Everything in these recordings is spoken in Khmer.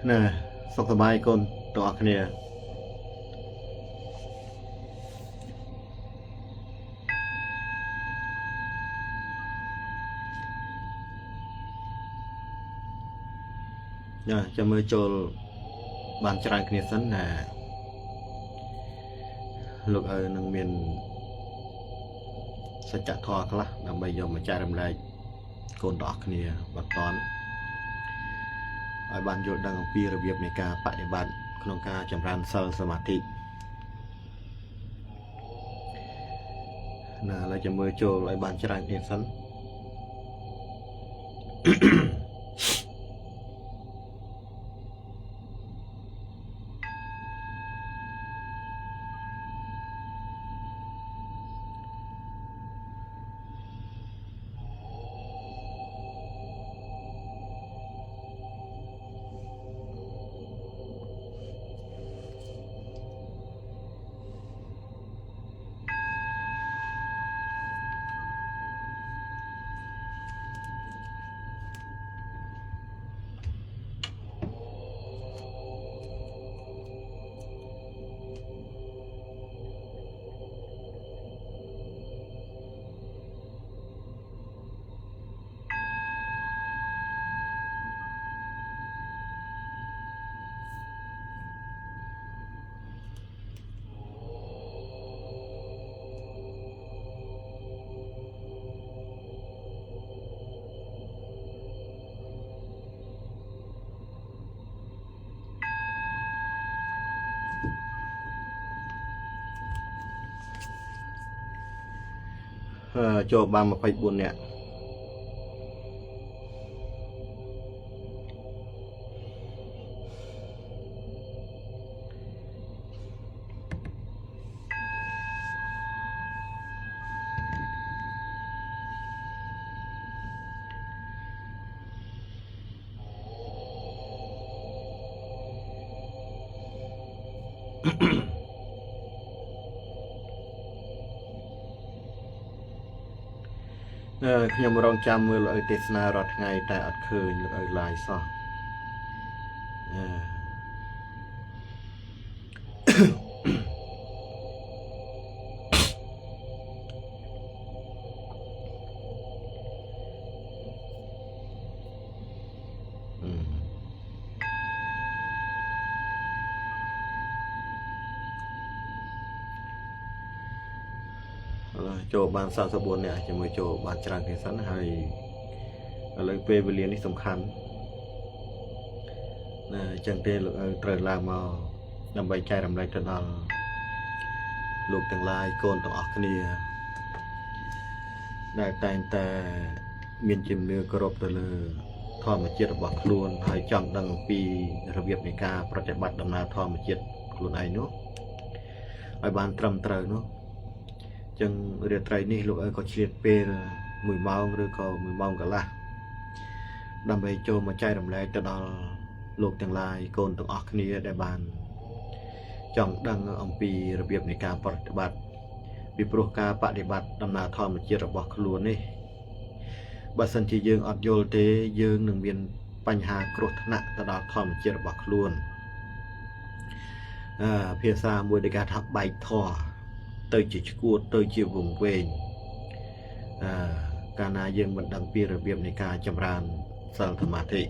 nè sọc sờ bài con tọa kia nè cho mưa trôi bàn trái kia sẵn nè lúc ở nông miền sẽ chặt thọ cả là bây giờ mà trái làm lại con tọa kia bật toán ai ban vô đang piระเบียบในการปฏิบัติក្នុងការចម្រើនសិលសមាធិណាឡើយចាំមើលចូលឲ្យបានច្រើនទៀតសិនចូលបាន24នាក់ខ្ញុំរងចាំមើលឲ្យទេសនារាល់ថ្ងៃតែអត់ឃើញឲ្យ live សោះចូលបាន44នាក់ជាមួយចូលបានច្រើនគេសិនហើយឥឡូវពេលវេលានេះសំខាន់ណាអញ្ចឹងទេលោកត្រូវឡើងមកដើម្បីចែករំលែកទៅដល់លោកទាំងឡាយកូនទាំងអស់គ្នាដែលតែងតែមានជំនឿគោរពទៅលើធម្មជាតិរបស់ខ្លួនហើយចង់ដឹងពីរបៀបនៃការប្រតិបត្តិដំណើរធម្មជាតិខ្លួនឯងនោះឲ្យបានត្រឹមត្រូវនោះចឹងរាត្រីនេះលោកក៏ឆ្លៀតពេល1ម៉ោងឬក៏1ម៉ោងកន្លះដើម្បីចូលមកចែករំលែកទៅដល់លោកទាំងឡាយកូនទាំងអស់គ្នាដែលបានចង់ដឹងអំពីរបៀបនៃការប្រតិបត្តិពីព្រោះការបដិបត្តិដំណើរធម្មជាតិរបស់ខ្លួននេះបើសិនជាយើងអត់យល់ទេយើងនឹងមានបញ្ហាគ្រោះថ្នាក់ទៅដល់ធម្មជាតិរបស់ខ្លួនភាសាមួយដែលគេថាបែកធေါ်ទៅជាឈួតទៅជាវង្វេងកាលណាយើងមិនដឹងពីរបៀបនៃការចម្រើនសិលសមាធិ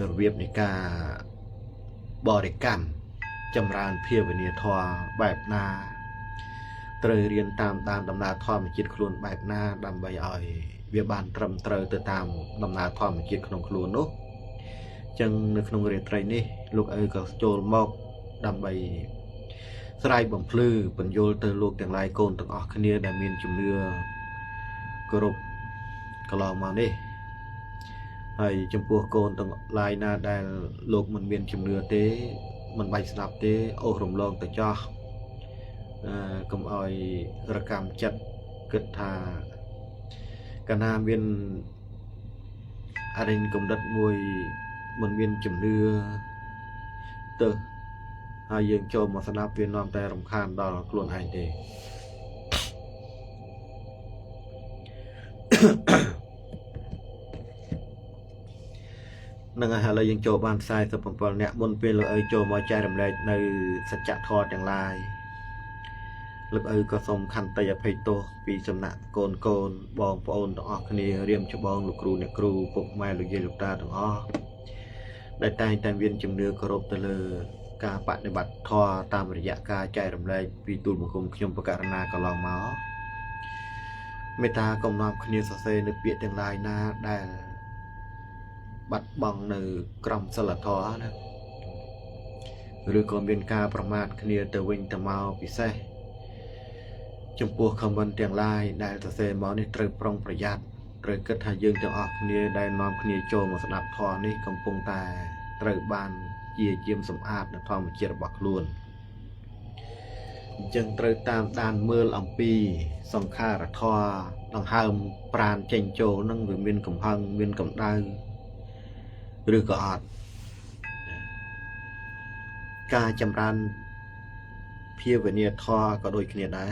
របៀបនៃការបរិកម្មចម្រើនភាវនាធម៌បែបណាត្រូវរៀនតាមដានដំណើរធម្មជាតិខ្លួនបែបណាដើម្បីឲ្យវាបានត្រឹមត្រូវទៅតាមដំណើរធម្មជាតិក្នុងខ្លួននោះអញ្ចឹងនៅក្នុងរាត្រីនេះលោកឪក៏ចូលមកដើម្បីស្រ័យបំភ្លឺបញ្យល់ទៅលោកទាំងឡាយកូនទាំងអស់គ្នាដែលមានជំនឿគោរពកន្លងមកនេះហើយចំពោះកូនទាំងឡាយណាដែលលោកមិនមានជំនឿទេមិនបាច់ស្ដាប់ទេអូសរំលងទៅចោះកុំឲ្យរកម្មចិត្តគិតថាកាលណាមានអរិញកំណត់មួយមិនមានជំនឿទៅហើយយើងចូលមកស្ដាប់វានាំតែរំខានដល់ខ្លួនឯងទេ នឹងហើយយើងចូលបាន47អ្នកមុនពេលលោកឪចូលមកចែករំលែកនៅសច្ចធម៌ទាំងឡាយលោកឪក៏សូមខន្តីអភ័យទោសពីសំណាក់កូនកូនបងប្អូនទាំងអស់គ្នារៀមច្បងលោកគ្រូអ្នកគ្រូពុកម៉ែលោកយាយលោកតាទាំងអស់ដែលតែងតែមានជំនឿគោរពទៅលើការបដិបត្តិធម៌តាមរយៈការចែករំលែកពីទូលបង្គំខ្ញុំបកករណាកន្លងមកមេត្តាកំណត់គ្នាសរសេរនៅពាក្យទាំងឡាយណាដែលបាត់បង់នៅក្រមសីលធម៌ណាឬក៏មានការប្រមាថគ្នាទៅវិញទៅមកពិសេសចំពោះខមមិនទាំងឡាយដែលសរសេរមកនេះត្រូវប្រុងប្រយ័ត្នត្រូវគិតថាយើងទាំងអស់គ្នាដែលនាំគ្នាចូលមកស្ដាប់ធម៌នេះកំពុងតែត្រូវបានជាជាមសម្អាតនៅធម្មជាតិរបស់ខ្លួនអញ្ចឹងត្រូវតាមដានមើលអំពីសង្ខារធម៌ដង្ហើមប្រាណចេញចូលនឹងវាមានកំហឹងមានកម្ដៅឬក៏អត់ការចម្រើនភាវនាធម៌ក៏ដូចគ្នាដែរ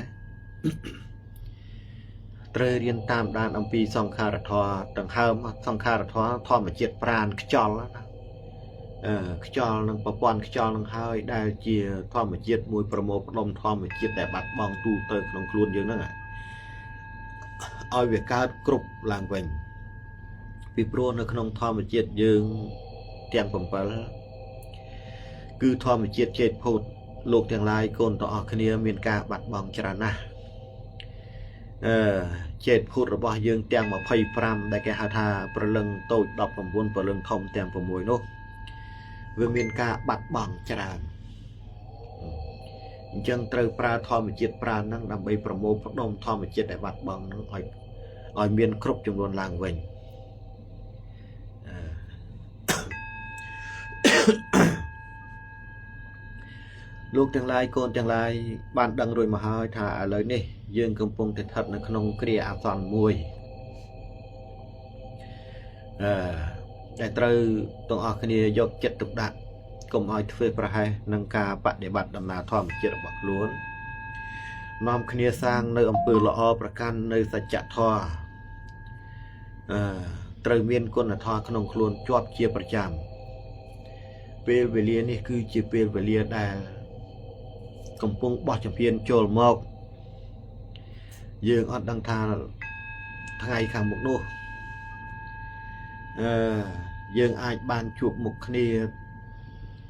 ត្រូវរៀនតាមដានអំពីសង្ខារធម៌ដង្ហើមសង្ខារធម៌ធម្មជាតិប្រាណខ្យល់ណាខ្យល់នឹងប្រព័ន្ធខ្យល់នឹងហើយដែលជាធម្មជាតិមួយប្រមូលផ្ដុំធម្មជាតិដែលបាត់បង់ទូទៅក្នុងខ្លួនយើងហ្នឹងឲ្យវាកើតគ្រប់ឡើងវិញពីព្រោះនៅក្នុងធម្មជាតិយើងទាំង7គឺធម្មជាតិចេតភូតលោកទាំងឡាយកូនទាំងអស់គ្នាមានការបាត់បង់ច្រើនណាស់ចេតភូតរបស់យើងទាំង25ដែលគេហៅថាព្រលឹងតូច19ព្រលឹងធំទាំង6នោះវាមានការបាត់បង់ច្រើនអញ្ចឹងត្រូវប្រើធម្មជាតិប្រាណហ្នឹងដើម្បីប្រមូលផ្ដុំធម្មជាតិដែលបាត់បង់ហ្នឹងឲ្យមានគ្រប់ចំនួនឡើងវិញលោកទាំងឡាយកូនទាំងឡាយបានដឹងរួចមកហើយថាឥឡូវនេះយើងកំពុងតែស្ថិតនៅក្នុងគ្រាអាសន្នមួយដែលត្រូវទាំងអស់គ្នាយកចិត្តទុកដាក់កុំឲ្យធ្វើប្រហែសនឹងការបដិបត្តិដំណើរធម្មជាតិរបស់ខ្លួននាំគ្នាសាងនៅអំពើល្អប្រកាន់នៅសច្ចធម៌ត្រូវមានគុណធម៌ក្នុងខ្លួនជាប់ជាប្រចាំពេលវេលានេះគឺជាពេលវេលាដែលកំពុងបោះជំហានចូលមកយើងអត់ដឹងថាថ្ងៃខាងមុខនោះយើងអាចបានជួបមុខគ្នា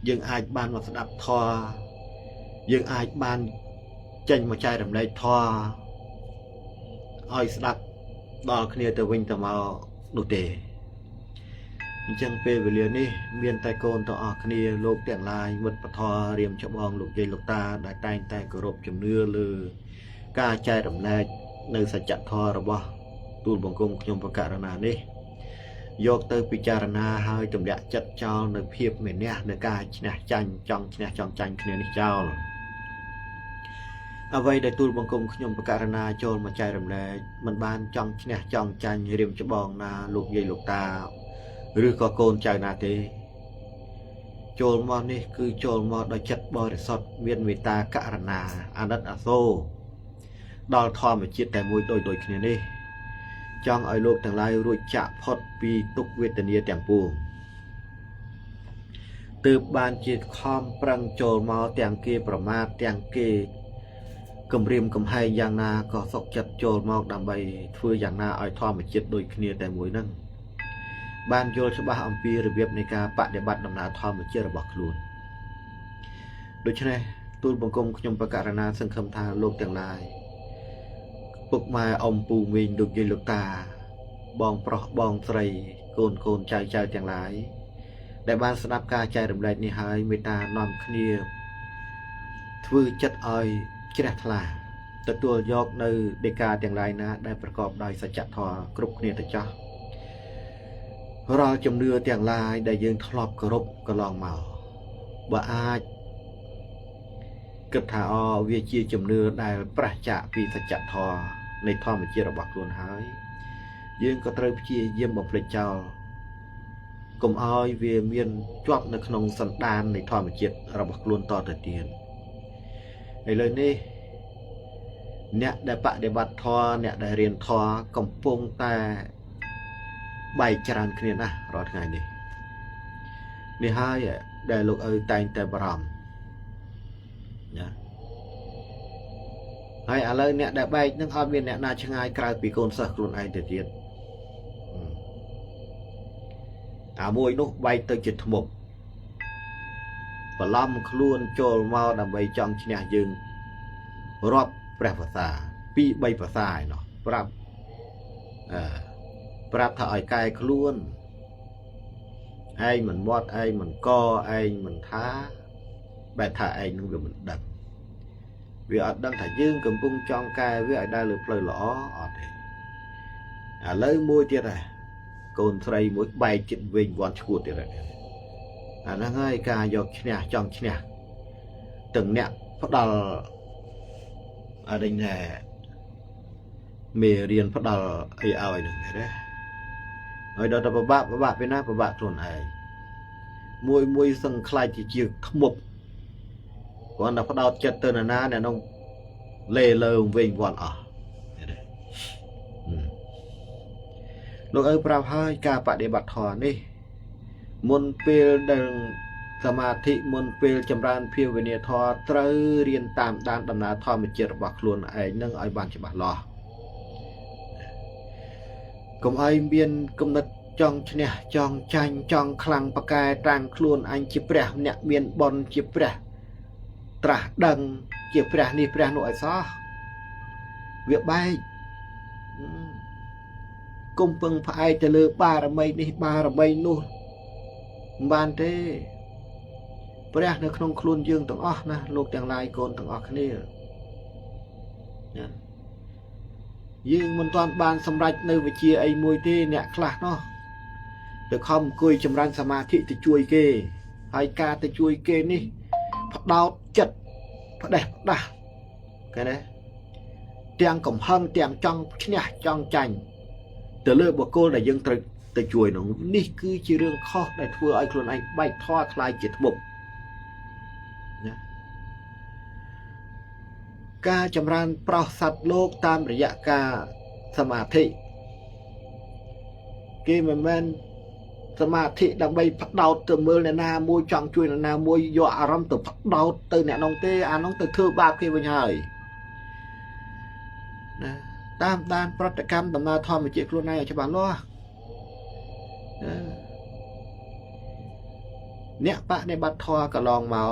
យើងអាចបានមកស្ដាប់ធម៌យើងអាចបានចេញមកចែករំលែកធម៌ឲ្យស្ដាប់ដល់គ្នាទៅវិញទៅមកនោះទេអញ្ចឹងពេលវេលានេះមានតែកូនទាំងអស់គ្នាលោកទាំងឡាយមិត្តពធរៀមច្បងលោកយាយលោកតាដែលតែងតែគោរពជំនឿលើការចែករំលែកនៅសច្ចធម៌របស់ទូលបង្គំខ្ញុំបកករណានេះយកទៅពិចារណាហើយទម្លាក់ចិត្តចោលនៅភាពមេនះនៅការឈ្នះចាញ់ចង់ឈ្នះចង់ចាញ់គ្នានេះចោលអ្វីដែលទូលបង្គំខ្ញុំបកករណាចូលមកចែករំលែកមិនបានចង់ឈ្នះចង់ចាញ់រៀមច្បងណាលោកយាយលោកតាឬក៏កូនចៅណាទេចូលមកនេះគឺចូលមកដោយចិត្តបរិសុទ្ធមានមេត្តាករណាអាណិតអាសូរដល់ធម្មជាតិតែមួយដូចគ្នានេះចង់ឲ្យលោកទាំងឡាយរួចចាកផុតពីទុក្ខវេទនាទាំងពួងទើបបានជាខំប្រឹងចូលមកទាំងគេប្រមាថទាំងគេគំរាមកំហែងយ៉ាងណាក៏សុខចិត្តចូលមកដើម្បីធ្វើយ៉ាងណាឲ្យធម្មជាតិដូចគ្នាតែមួយហ្នឹងបានយល់ច្បាស់អំពីរបៀបនៃការបដិបត្តិដំណើរធម្មជាតិរបស់ខ្លួនដូច្នេះទូលបង្គំខ្ញុំបកករណាសង្ឃឹមថាលោកទាំងឡាយពុកម៉ែអ៊ំពូមីងលោកយាយលោកតាបងប្រុសបងស្រីកូនកូនចៅចៅទាំងឡាយដែលបានស្ដាប់ការចែករំលែកនេះហើយមេត្តានាំគ្នាធ្វើចិត្តឲ្យជ្រះថ្លាទទួលយកនៅដេកាទាំងឡាយណាដែលប្រកបដោយសច្ចធម៌គ្រប់គ្នាទៅចោះរាល់ជំនឿទាំងឡាយដែលយើងធ្លាប់គោរពកន្លងមកបើអាចគិតថាវាជាជំនឿដែលប្រឆាចពីសច្ចធម៌នៃធម្មជាតិរបស់ខ្លួនហើយយើងក៏ត្រូវព្យាយាមបំភ្លេចចោលកុំឲ្យវាមានជាប់នៅក្នុងសន្តាននៃធម្មជាតិរបស់ខ្លួនតទៅទៀតឥឡូវនេះអ្នកដែលបដិបត្តិធម៌អ្នកដែលរៀនធម៌កំពុងតែបែកច្រើនគ្នាណាស់រាល់ថ្ងៃនេះ នេះហើយដែលលោកឪតែងតែបារម្ភណាហើយឥឡូវអ្នកដែលបែកនឹងអត់មានអ្នកណាឆ្ងាយក្រៅពីកូនសិស្សខ្លួនឯងទៅទៀតអាមួយនោះបែកទៅជាធ្មប់បន្លំខ្លួនចូលមកដើម្បីចង់ឈ្នះយើងរាប់ព្រះភាសា2 3ភាសាឯណោះប្រាប់ថាឲ្យកែខ្លួនឯងមិនមាត់ឯងមិនកឯងមិនថាបែរថាឯងនឹងវាមិនដឹងវាអត់ដឹងថាយើងកំពុងចង់កែវាឲ្យដើរលើផ្លូវល្អអត់ទេឥឡូវមួយទៀតហើយកូនស្រីមួយបែកចិត្តវិញវាន់ឈួតទៀតហើយអាហ្នឹងហើយការយកឈ្នះចង់ឈ្នះទាំងអ្នកផ្ដាល់អរិញណែមេរៀនផ្ដាល់អីឲ្យហ្នឹងទេហើយដល់តែពិបាកពីណាពិបាកខ្លួនឯងមួយសឹងខ្លាចជាធ្មប់គ្រាន់តែផ្ដោតចិត្តទៅណាអ្នកនោះលេលើវិញវាន់អស់លោកឪប្រាប់ហើយការបដិបត្តិធម៌នេះមុនពេលដែលសមាធិមុនពេលចម្រើនភាវនាធម៌ត្រូវរៀនតាមដានដំណើរធម្មជាតិរបស់ខ្លួនឯងនឹងឲ្យបានច្បាស់លាស់កុំឲ្យមានគំនិតចង់ឈ្នះចង់ចាញ់ចង់ខ្លាំងប៉កែតាំងខ្លួនអញជាព្រះអ្នកមានបុណ្យជាព្រះត្រាស់ដឹងជាព្រះនេះព្រះនោះឲ្យសោះវាបែកគុំពឹងផ្អែកទៅលើបារមីនេះបារមីនោះមិនបានទេព្រះនៅក្នុងខ្លួនយើងទាំងអស់ណាលោកទាំងឡាយកូនទាំងអស់គ្នាណាយើងមិនទាន់បានសម្រេចនៅវិជ្ជាអីមួយទេអ្នកខ្លះនោះទៅខំអង្គុយចម្រើនសមាធិទៅជួយគេហើយការទៅជួយគេនេះផ្ដោតចិត្តផ្ដេសផ្ដាស់ឃើញទេទាំងកំហឹងទាំងចង់ឈ្នះចង់ចាញ់ទៅលើបុគ្គលដែលយើងត្រូវទៅជួយនោះនេះគឺជារឿងខុសដែលធ្វើឲ្យខ្លួនឯងបែកធေါ်ខ្លាយជាធ្មប់ណាការចម្រើនប្រោសសត្វលោកតាមរយៈការសមាធិគេមិនមែនសមាធិដើម្បីផ្ដោតទៅមើលអ្នកណាមួយចង់ជួយអ្នកណាមួយយកអារម្មណ៍ទៅផ្ដោតទៅអ្នកនោះទេអានោះទៅធ្វើបាបគេវិញហើយណាតាមដានប្រតិកម្មដំណើរធម្មជាតិខ្លួនឯងឲ្យច្បាស់លាស់អ្នកបដិបត្តិធម៌កន្លងមក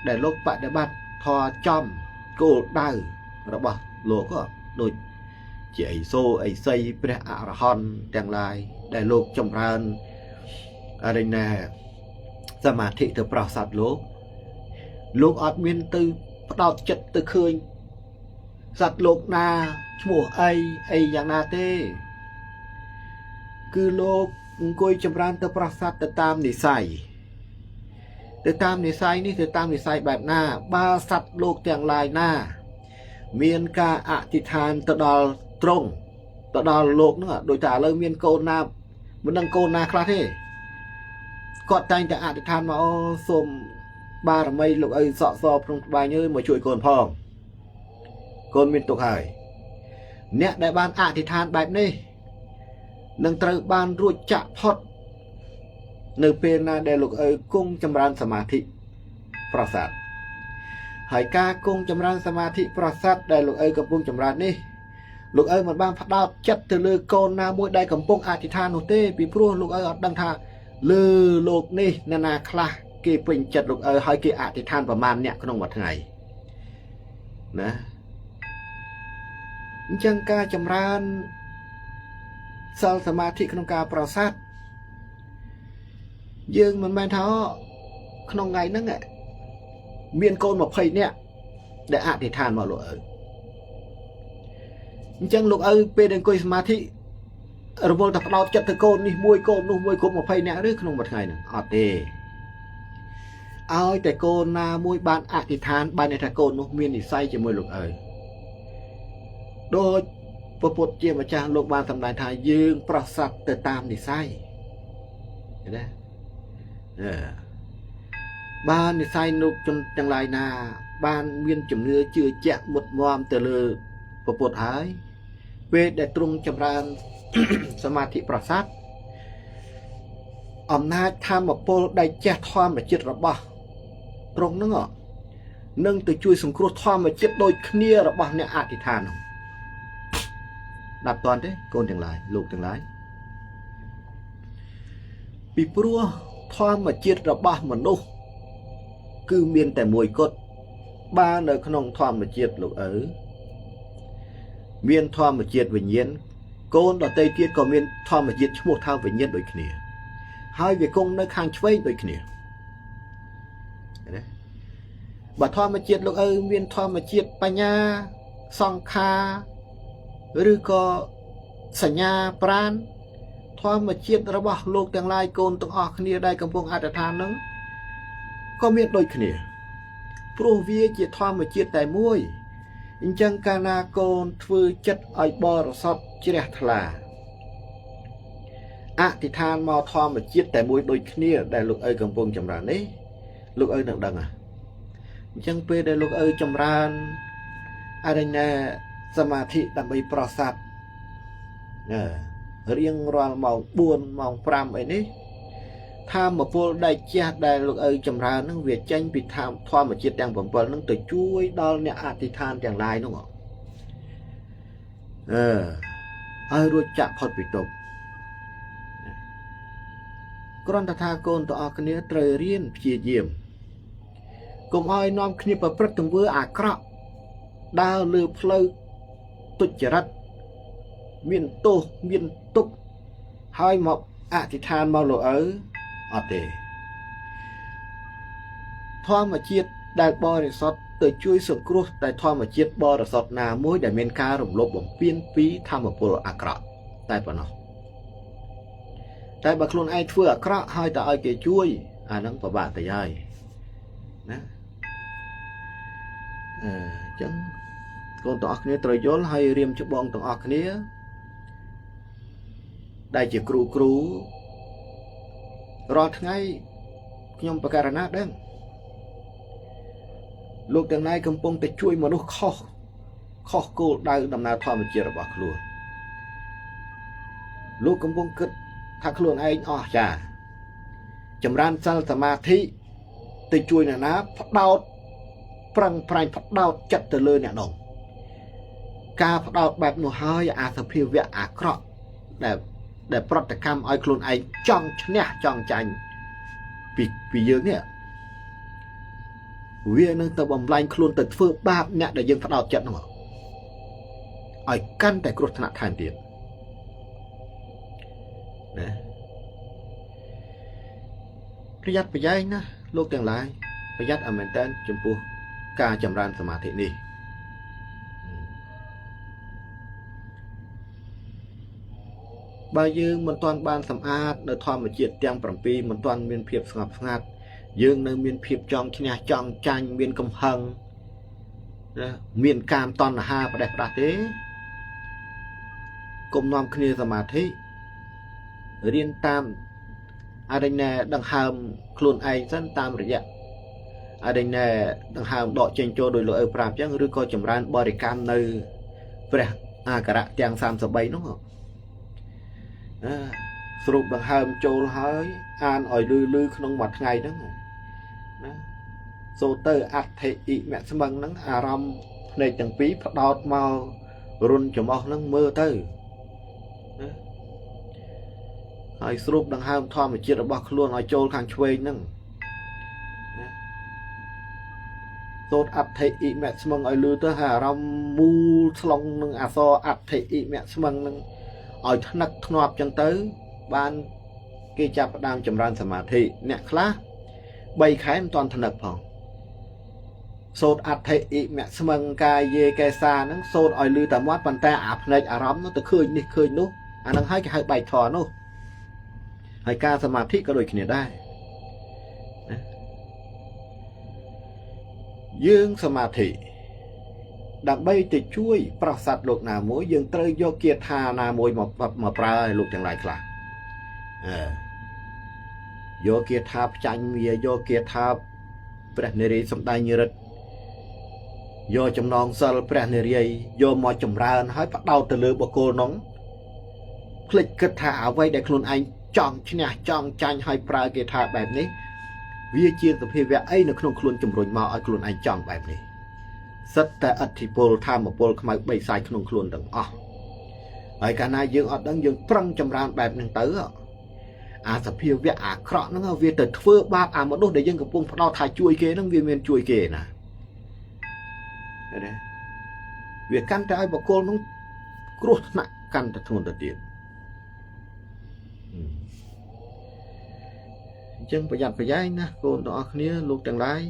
ដែលលោកបដិបត្តិធម៌ចំគោលដៅរបស់លោកក៏ដូចជាអីសូអីសីព្រះអរហន្តទាំងឡាយដែលលោកចម្រើនអរិញណាសមាធិទៅប្រោសសត្វលោកអត់មានទៅផ្ដោតចិត្តទៅឃើញសត្វលោកណាឈ្មោះអីយ៉ាងណាទេគឺលោកអង្គុយចម្រើនទៅប្រោសសត្វទៅតាមនិស័យនេះទៅតាមនិស័យបែបណាបើសត្វលោកទាំងឡាយណាមានការអធិដ្ឋានទៅដល់ត្រង់ទៅដល់លោកនោះដូចតែឥឡូវមានកូនណាមិនដឹងកូនណាខ្លះទេគាត់តែងតែអធិដ្ឋានមកអូសូមបារមីលោកឪសក់សក្នុងក្បែរយើមកជួយកូនផងកូនមានទុកហើយអ្នកដែលបានអធិដ្ឋានបែបនេះនឹងត្រូវបានរួចចាក់ផុតនៅពេលណាដែលលោកឪគង់ចម្រើនសមាធិប្រសាទហើយការគង់ចម្រើនសមាធិប្រសាទដែលលោកឪកំពុងចម្រើននេះលោកឪមិនបានផ្ដោតចិត្តទៅលើកូនណាមួយដែលកំពុងអធិដ្ឋាននោះទេពីព្រោះលោកឪអត់ដឹងថាលើលោកនេះអ្នកណាខ្លះគេពេញចិត្តលោកឪហើយគេអធិដ្ឋានប្រមាណអ្នកក្នុងមួយថ្ងៃណាអញ្ចឹងការចម្រើនសិលសមាធិក្នុងការប្រសាទយើងមិនមែនថាក្នុងថ្ងៃហ្នឹងមានកូន20នាក់ដែលអធិដ្ឋានមកលោកឪអញ្ចឹងលោកឪពេលដែលអង្គុយសមាធិរវល់តែផ្ដោតចិត្តទៅកូននេះមួយកូននោះមួយគ្រប់20នាក់ឬក្នុងមួយថ្ងៃហ្នឹងអត់ទេឲ្យតែកូនណាមួយបានអធិដ្ឋានបានន័យថាកូននោះមាននិស្ស័យជាមួយលោកឪដូចព្រះពុទ្ធជាម្ចាស់លោកបានសម្ដែងថាយើងប្រោសសត្វទៅតាមនិស្ស័យឃើញទេបាននិស្ស័យលោកជនទាំងឡាយណាបានមានជំនឿជឿជាក់មុតមមទៅលើព្រះពុទ្ធហើយពេលដែលទ្រង់ចម្រើនសមាធិប្រសាទ អំណាចធម្មពលដែលចេះធម្មជាតិរបស់ត្រង់ហ្នឹងនឹងទៅជួយសង្គ្រោះធម្មជាតិដូចគ្នារបស់អ្នកអធិដ្ឋាននោះដាប់តន់ទេកូនទាំងឡាយលោកទាំងឡាយពីព្រោះធម្មជាតិរបស់មនុស្សគឺមានតែមួយគត់បើនៅក្នុងធម្មជាតិលោកឪមានធម្មជាតិវិញ្ញាណកូនដតីទៀតក៏មានធម្មជាតិឈ្មោះថាវិញ្ញាណដូចគ្នាហើយវាគង់នៅខាងឆ្វេងដូចគ្នាណាបើធម្មជាតិលោកឪមានធម្មជាតិបញ្ញាសង្ខារឬក៏សញ្ញាប្រាណធម្មជាតិរបស់លោកទាំងឡាយកូនទាំងអស់គ្នាដែលកំពុងអធិដ្ឋាននឹងក៏មានដូចគ្នាព្រោះវាជាធម្មជាតិតែមួយអញ្ចឹងកាលណាកូនធ្វើចិត្តឲ្យបរិសុទ្ធជ្រះថ្លាអធិដ្ឋានមកធម្មជាតិតែមួយដូចគ្នាដែលលោកឪកំពុងចម្រើននេះលោកឪនឹងដឹងអញ្ចឹងពេលដែលលោកឪចម្រើនអរិញ្ញាសមាធិដើម្បីប្រសាទរៀងរាល់ម៉ោង4ម៉ោង5អីនេះធម្មពលដែលជះដែលលោកឪចម្រើននឹងវាចេញពីធម្មជាតិទាំង7នឹងទៅជួយដល់អ្នកអធិដ្ឋានទាំងឡាយនោះឲ្យរួចចាក់ផុតពីទុក្ខគ្រាន់តែថាកូនទាំងអស់គ្នាត្រូវរៀនព្យាយាមកុំឲ្យនាំគ្នាប្រព្រឹត្តទង្វើអាក្រក់ដើរលើផ្លូវទុច្ចរិតមានទោសមានទុក្ខហើយមកអធិដ្ឋានមកលោកឪអត់ទេធម្មជាតិដែលបរិសុទ្ធទៅជួយសង្គ្រោះតែធម្មជាតិបរិសុទ្ធណាមួយដែលមានការរំលោភបំពានពីធម្មពលអាក្រក់តែប៉ុណ្ណោះតែបើខ្លួនឯងធ្វើអាក្រក់ហើយតែឲ្យគេជួយអាហ្នឹងពិបាកទៅហើយណាអញ្ចឹងកូនទាំងអស់គ្នាត្រូវយល់ហើយរៀមច្បងទាំងអស់គ្នាដែលជាគ្រូរាល់ថ្ងៃខ្ញុំបករណាដឹងលោកទាំងឡាយកំពុងតែជួយមនុស្សខុសគោលដៅដំណើរធម្មជាតិរបស់ខ្លួនលោកកំពុងគិតថាខ្លួនឯងអស្ចារ្យចម្រើនសិលសមាធិទៅជួយអ្នកណាផ្ដោតប្រឹងប្រែងផ្ដោតចិត្តទៅលើអ្នកនោះការផ្ដោតបែបនោះហើយអាសភាវៈអាក្រក់ដែលប្រតិកម្មឲ្យខ្លួនឯងចង់ឈ្នះចង់ចាញ់ពីយើងនេះវានឹងទៅបំលែងខ្លួនទៅធ្វើបាបអ្នកដែលយើងផ្ដោតចិត្តនោះឲ្យកាន់តែគ្រោះថ្នាក់ថែមទៀតណាប្រយ័ត្នប្រយែងណាលោកទាំងឡាយប្រយ័ត្នឲ្យមែនតើចំពោះការចម្រើនសមាធិនេះបើយើងមិនទាន់បានសម្អាតនៅធម្មជាតិទាំង7មិនទាន់មានភាពស្ងប់ស្ងាត់យើងនៅមានភាពចង់ឈ្នះចង់ចាញ់មានកំហឹងណាមានកាមតណ្ហាផ្ដេសផ្ដាស់ទេកុំនាំគ្នាសមាធិរៀនតាមអរិញ្ញាដង្ហើមខ្លួនឯងសិនតាមរយៈអរិញ្ញាដង្ហើមដកចេញចូលដោយលោកឪប្រាប់អញ្ចឹងឬក៏ចម្រើនបរិកម្មនៅព្រះអាការៈទាំង33នោះស្រូបដង្ហើមចូលហើយអានឲ្យលឺក្នុងមួយថ្ងៃហ្នឹងណាសូទៅអដ្ឋិអ៊ិមស្មឹងហ្នឹងអារម្មណ៍ភ្នែកទាំងពីរផ្ដោតមករុនចំអស់ហ្នឹងមើលទៅណាហើយស្រូបដង្ហើមធម្មជាតិរបស់ខ្លួនឲ្យចូលខាងឆ្វេងហ្នឹងណាសូត្រអដ្ឋិអ៊ិមស្មឹងឲ្យលឺទៅហើយអារម្មណ៍មូលឆ្លងនឹងអសរអដ្ឋិអ៊ិមស្មឹងហ្នឹងឲ្យថ្នឹកធ្នាប់ចឹងទៅបានគេចាប់ផ្ដើមចម្រើនសមាធិអ្នកខ្លះ3ខែមិនទាន់ថ្នឹកផងសូត្រអដ្ឋិអ៊ិមស្មឹងកាយេកេសាហ្នឹងសូត្រឲ្យលឺតែមាត់ប៉ុន្តែអាភ្នែកអារម្មណ៍នោះទៅឃើញនេះឃើញនោះអាហ្នឹងហើយគេហៅបែកធរនោះហើយការសមាធិក៏ដូចគ្នាដែរណាយើងសមាធិដើម្បីទៅជួយប្រសាទលោកណាមួយយើងត្រូវយកគាថាណាមួយមកប្រើឲ្យលោកទាំងឡាយខ្លះយកគាថាផ្ចាញ់វាយកគាថាព្រះនារីសំដែងរិទ្ធយកចំណងសិលព្រះនារីយកមកចម្រើនហើយផ្ដោតទៅលើបុគ្គលនោះភ្លេចគិតថាអ្វីដែលខ្លួនឯង ចង់ឈ្នះចង់ចាញ់ឲ្យប្រើគេថាបែបនេះវាជាសភាវៈអីនៅក្នុងខ្លួនជំរុញមកឲ្យខ្លួនឯងចង់បែបនេះសិតតែអធិពលធម្មពលខ្មៅបីសាយក្នុងខ្លួនទាំងអស់ហើយកាលណាយើងអត់ដឹងយើងប្រឹងចម្រើនបែបហ្នឹងទៅអាសភាវៈអាក្រក់ហ្នឹងវាទៅធ្វើបាបអាមនុស្សដែលយើងកំពុងផ្ដោតថាជួយគេហ្នឹងវាមានជួយគេណាឃើញទេវាកាន់តែឲ្យបកគលហ្នឹងគ្រោះថ្នាក់កាន់តែធ្ងន់ទៅទៀតអញ្ចឹងប្រយ័ត្នប្រយែងណាកូនទាំងអស់គ្នាលោកទាំងឡាយ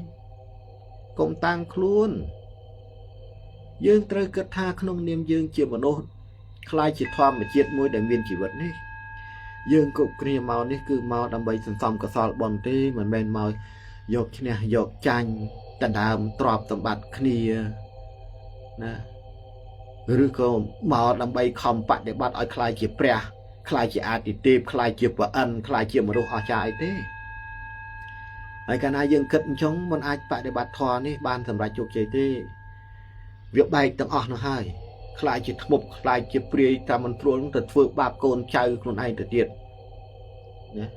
កុំតាំងខ្លួនយើងត្រូវគិតថាក្នុងនាមយើងជាមនុស្សខ្លាចជាធម្មជាតិមួយដែលមានជីវិតនេះយើងគ្រប់គ្នាមកនេះគឺមកដើម្បីសន្សំកុសលបុណ្យទេមិនមែនមកយកឈ្នះយកចាញ់ដណ្ដើមទ្រព្យសម្បត្តិគ្នាណាឬក៏មកដើម្បីខំបដិបត្តិឲ្យខ្លាចជាព្រះខ្លាចជាអាទិទេពខ្លាចជាព្រះអិនខ្លាចជាមនុស្សអស្ចារ្យអីទេហើយកាលណាយើងគិតអញ្ចឹងមិនអាចបដិបត្តិធម៌នេះបានសម្រេចជោគជ័យទេវាបែកទាំងអស់នោះហើយខ្លាចជាធ្មប់ខ្លាចជាព្រាយតាមមិនព្រួលទៅធ្វើបាបកូនចៅខ្លួនឯងទៅទៀតណា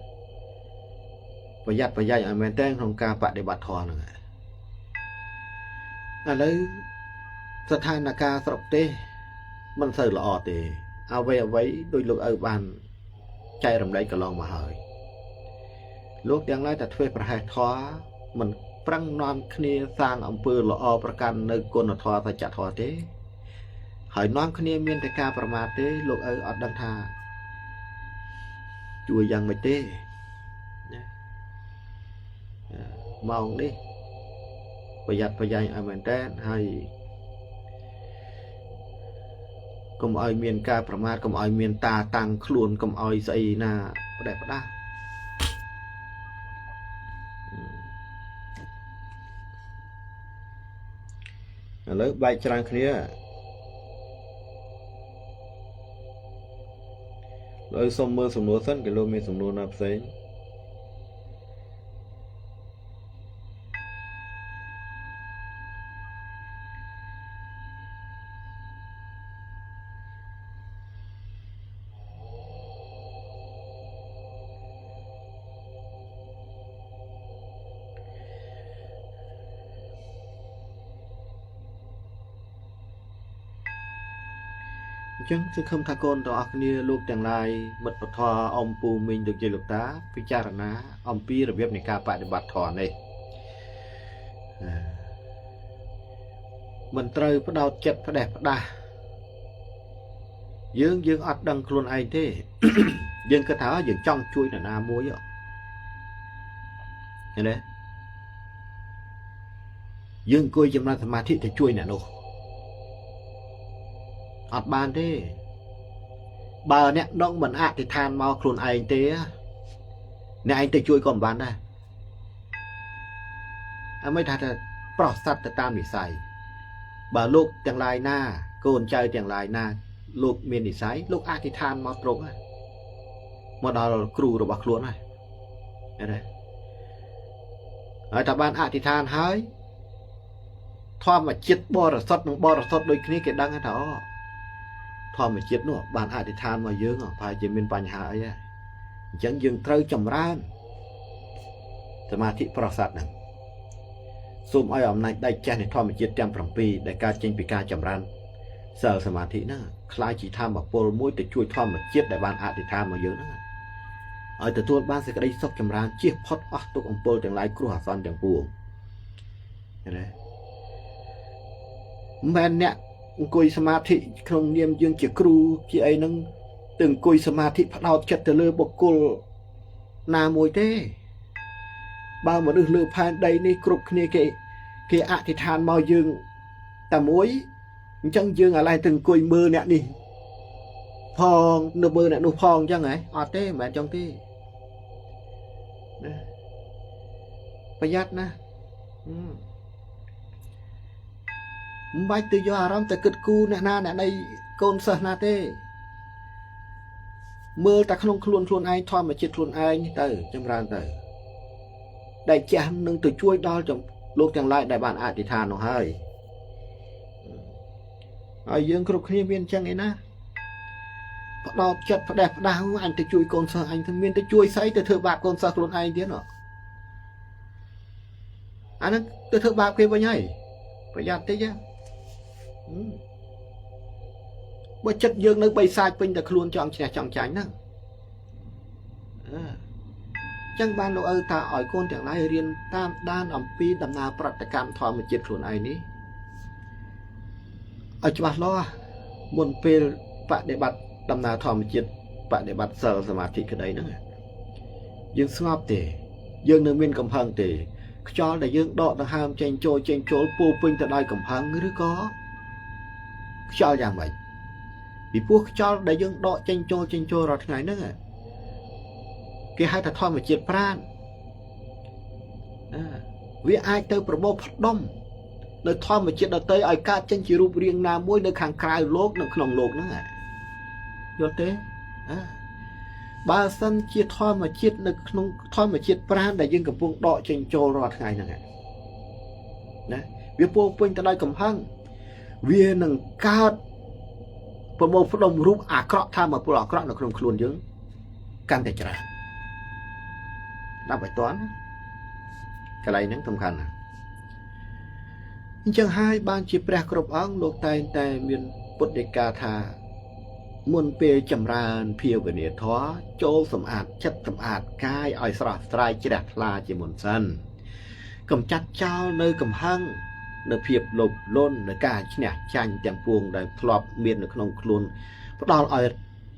ប្រយ័ត្នប្រយែងឲ្យមែនតើក្នុងការបដិបត្តិធម៌ហ្នឹងឥឡូវស្ថានភាពស្រុកទេសមិនសូវល្អទេអ្វីដោយលោកឪបានចែករំលែកកន្លងមកហើយលោកទាំងឡាយតែធ្វើប្រហែសធម៌មិនប្រឹងនាំគ្នាសាងអំពើល្អប្រកាន់នៅគុណធម៌សច្ចធម៌ទេហើយនាំគ្នាមានតែការប្រមាថទេលោកឪអត់ដឹងថាជួយយ៉ាងម៉េចទេណាម៉ោងនេះប្រយ័ត្នប្រយែងឲ្យមែនតើហើយកុំឲ្យមានការប្រមាថកុំឲ្យមានតាតាំងខ្លួនកុំឲ្យស្អីណាផ្ដេសផ្ដាស់ឥឡូវបែកច្រើនគ្នាលើសុំមើលសំណួរសិនគេលោកមានសំណួរណាផ្សេងអញ្ចឹងសង្ឃឹមថាកូនទាំងអស់គ្នាលោកទាំងឡាយមិត្តពធអំពូមីងលោកយាយលោកតាពិចារណាអំពីរបៀបនៃការបដិបត្តិធម៌នេះមិនត្រូវផ្ដោតចិត្តផ្ដេសផ្ដាស់យើងអត់ដឹងខ្លួនឯងទេ យើងគិតថាយើងចង់ជួយនរណាមួយឃើញទេយើងអង្គុយចំណាត់សមាធិទៅជួយអ្នកនោះអត់បានទេបើអ្នកដងមិនអធិដ្ឋានមកខ្លួនឯងទេអ្នកឯងទៅជួយក៏មិនបានដែរអត់មិនថាប្រោះសត្វទៅតាមនិស័យបើលោកទាំងឡាយណាកូនចៅទាំងឡាយណាលោកមាននិស័យលោកអធិដ្ឋានមកត្រង់ហើយមកដល់គ្រូរបស់ខ្លួនហើយឃើញទេហើយតើបានអធិដ្ឋានហើយធម្មជាតិបរិសុទ្ធនិងបរិសុទ្ធដូចគ្នាគេដឹងថាធម្មជាតិនោះបានអធិដ្ឋានមកយើងប្រហែលជាមានបញ្ហាអីហើយអញ្ចឹងយើងត្រូវចម្រើនសមាធិប្រសាទហ្នឹងសូមឲ្យអំណាចដៃចាស់នៃធម្មជាតិទាំង7ដែលកើតចេញពីការចម្រើនសិលសមាធិហ្នឹងខ្លាយជាធម្មពលមួយទៅជួយធម្មជាតិដែលបានអធិដ្ឋានមកយើងហ្នឹងឲ្យទទួលបានសេចក្តីសុខចម្រើនជៀសផុតអស់ទុក្ខអំពើទាំងឡាយគ្រោះអាសន្នទាំងពួងឃើញទេមិនអ្នកអង្គុយសមាធិក្នុងនាមយើងជាគ្រូជាអីហ្នឹងទៅអង្គុយសមាធិផ្ដោតចិត្តទៅលើបុគ្គលណាមួយទេបើមនុស្សលើផែនដីនេះគ្រប់គ្នាគេអធិដ្ឋានមកយើងតែមួយអញ្ចឹងយើងអាឡែទៅអង្គុយមើលអ្នកនេះផងនៅមើលអ្នកនោះផងអញ្ចឹងហ៎អត់ទេមិនមែនអញ្ចឹងទេណាប្រយ័ត្នណាមិនបាច់ទៅយកអារម្មណ៍ទៅគិតគូរអ្នកណាអ្នកណីកូនសិស្សណាទេមើលតែក្នុងខ្លួនឯងធម្មជាតិខ្លួនឯងទៅចម្រើនទៅដែលចាស់នឹងទៅជួយដល់លោកទាំងឡាយដែលបានអធិដ្ឋាននោះហើយយើងគ្រប់គ្នាមានអញ្ចឹងឯណា ផ្ដោតចិត្តផ្ដេសផ្ដាសអញទៅជួយកូនសិស្សអញទៅមានទៅជួយស្អីទៅធ្វើបាបកូនសិស្សខ្លួនឯងទៀតអាហ្នឹងទៅធ្វើបាបគេវិញហើយប្រយ័ត្នតិចបើចិត្តយើងនៅបីសាច់ពេញតែខ្លួនចង់ឈ្នះចង់ចាញ់ហ្នឹងចឹងបានលោកឪថាឲ្យកូនទាំងឡាយរៀនតាមដានអំពីដំណើរប្រតិកម្មធម្មជាតិខ្លួនឯងនេះឲ្យច្បាស់លាស់មុនពេលបដិបត្តិដំណើរធម្មជាតិបដិបត្តិសិលសមាធិក្តីហ្នឹងយើងស្ងប់ទេយើងនៅមានកំហឹងទេខ្យល់ដែលយើងដកដង្ហើមចេញចូលពោពេញទៅដោយកំហឹងឬក៏ខ្យល់យ៉ាងម៉េចពីព្រោះខ្យល់ដែលយើងដកចេញចូលរាល់ថ្ងៃហ្នឹងគេហៅថាធម្មជាតិប្រាណវាអាចទៅប្រមូលផ្ដុំនៅធម្មជាតិដទៃឲ្យកើតចេញជារូបរាងណាមួយនៅខាងក្រៅលោកនិងក្នុងលោកហ្នឹងយល់ទេបើសិនជាធម្មជាតិនៅក្នុងធម្មជាតិប្រាណដែលយើងកំពុងដកចេញចូលរាល់ថ្ងៃហ្នឹងណាវាពោពេញទៅដោយកំហឹងវានឹងកើតប្រមូលផ្ដុំរូបអាក្រក់ធម្មពលអាក្រក់នៅក្នុងខ្លួនយើងកាន់តែច្រើនដល់ឲ្យតាន់កន្លែងហ្នឹងសំខាន់ណាស់អញ្ចឹងហើយបានជាព្រះគ្រប់អង្គលោកតែងតែមានពុទ្ធដីកាថាមុនពេលចម្រើនភាវនាធម៌ចូលសម្អាតចិត្តសម្អាតកាយឲ្យស្រស់ស្រាយជ្រះថ្លាជាមុនសិនកំចាត់ចោលនៅកំហឹងនៅភាពលោភលន់នៅការឈ្នះចាញ់ទាំងពួងដែលធ្លាប់មាននៅក្នុងខ្លួនផ្ដល់ឲ្យ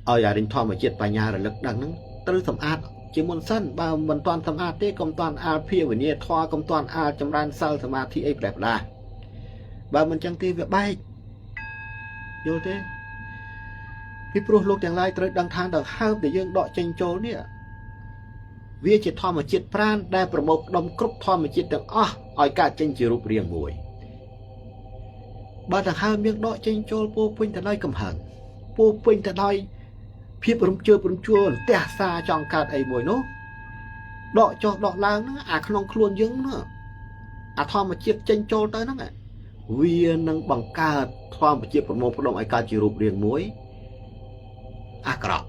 អរិញធម្មជាតិបញ្ញារលឹកដឹងហ្នឹងត្រូវសម្អាតជាមុនសិនបើមិនទាន់សម្អាតទេកុំទាន់អាលភាវនាធម៌កុំទាន់អាលចម្រើនសិលសមាធិអីប្រែផ្ដាបើមិនចឹងទេវាបែកយល់ទេពីព្រោះលោកទាំងឡាយត្រូវដឹងថាដល់ហើបដែលយើងដកចេញចូលនេះវាជាធម្មជាតិប្រាណដែលប្រមូលផ្ដុំគ្រប់ធម្មជាតិទាំងអស់ឲ្យកើតចេញជារូបរាងមួយបើដង្ហើមយើងដកចេញចូលពោពេញទៅដោយកំហឹងពោពេញទៅដោយភាពរំជើបរំជួលទះសាចង់កើតអីមួយនោះដកចុះដកឡើងហ្នឹងអាក្នុងខ្លួនយើងហ្នឹងអាធម្មជាតិចេញចូលទៅហ្នឹងវានឹងបង្កើតធម្មជាតិប្រមូលផ្ដុំឲ្យកើតជារូបរាងមួយអាក្រក់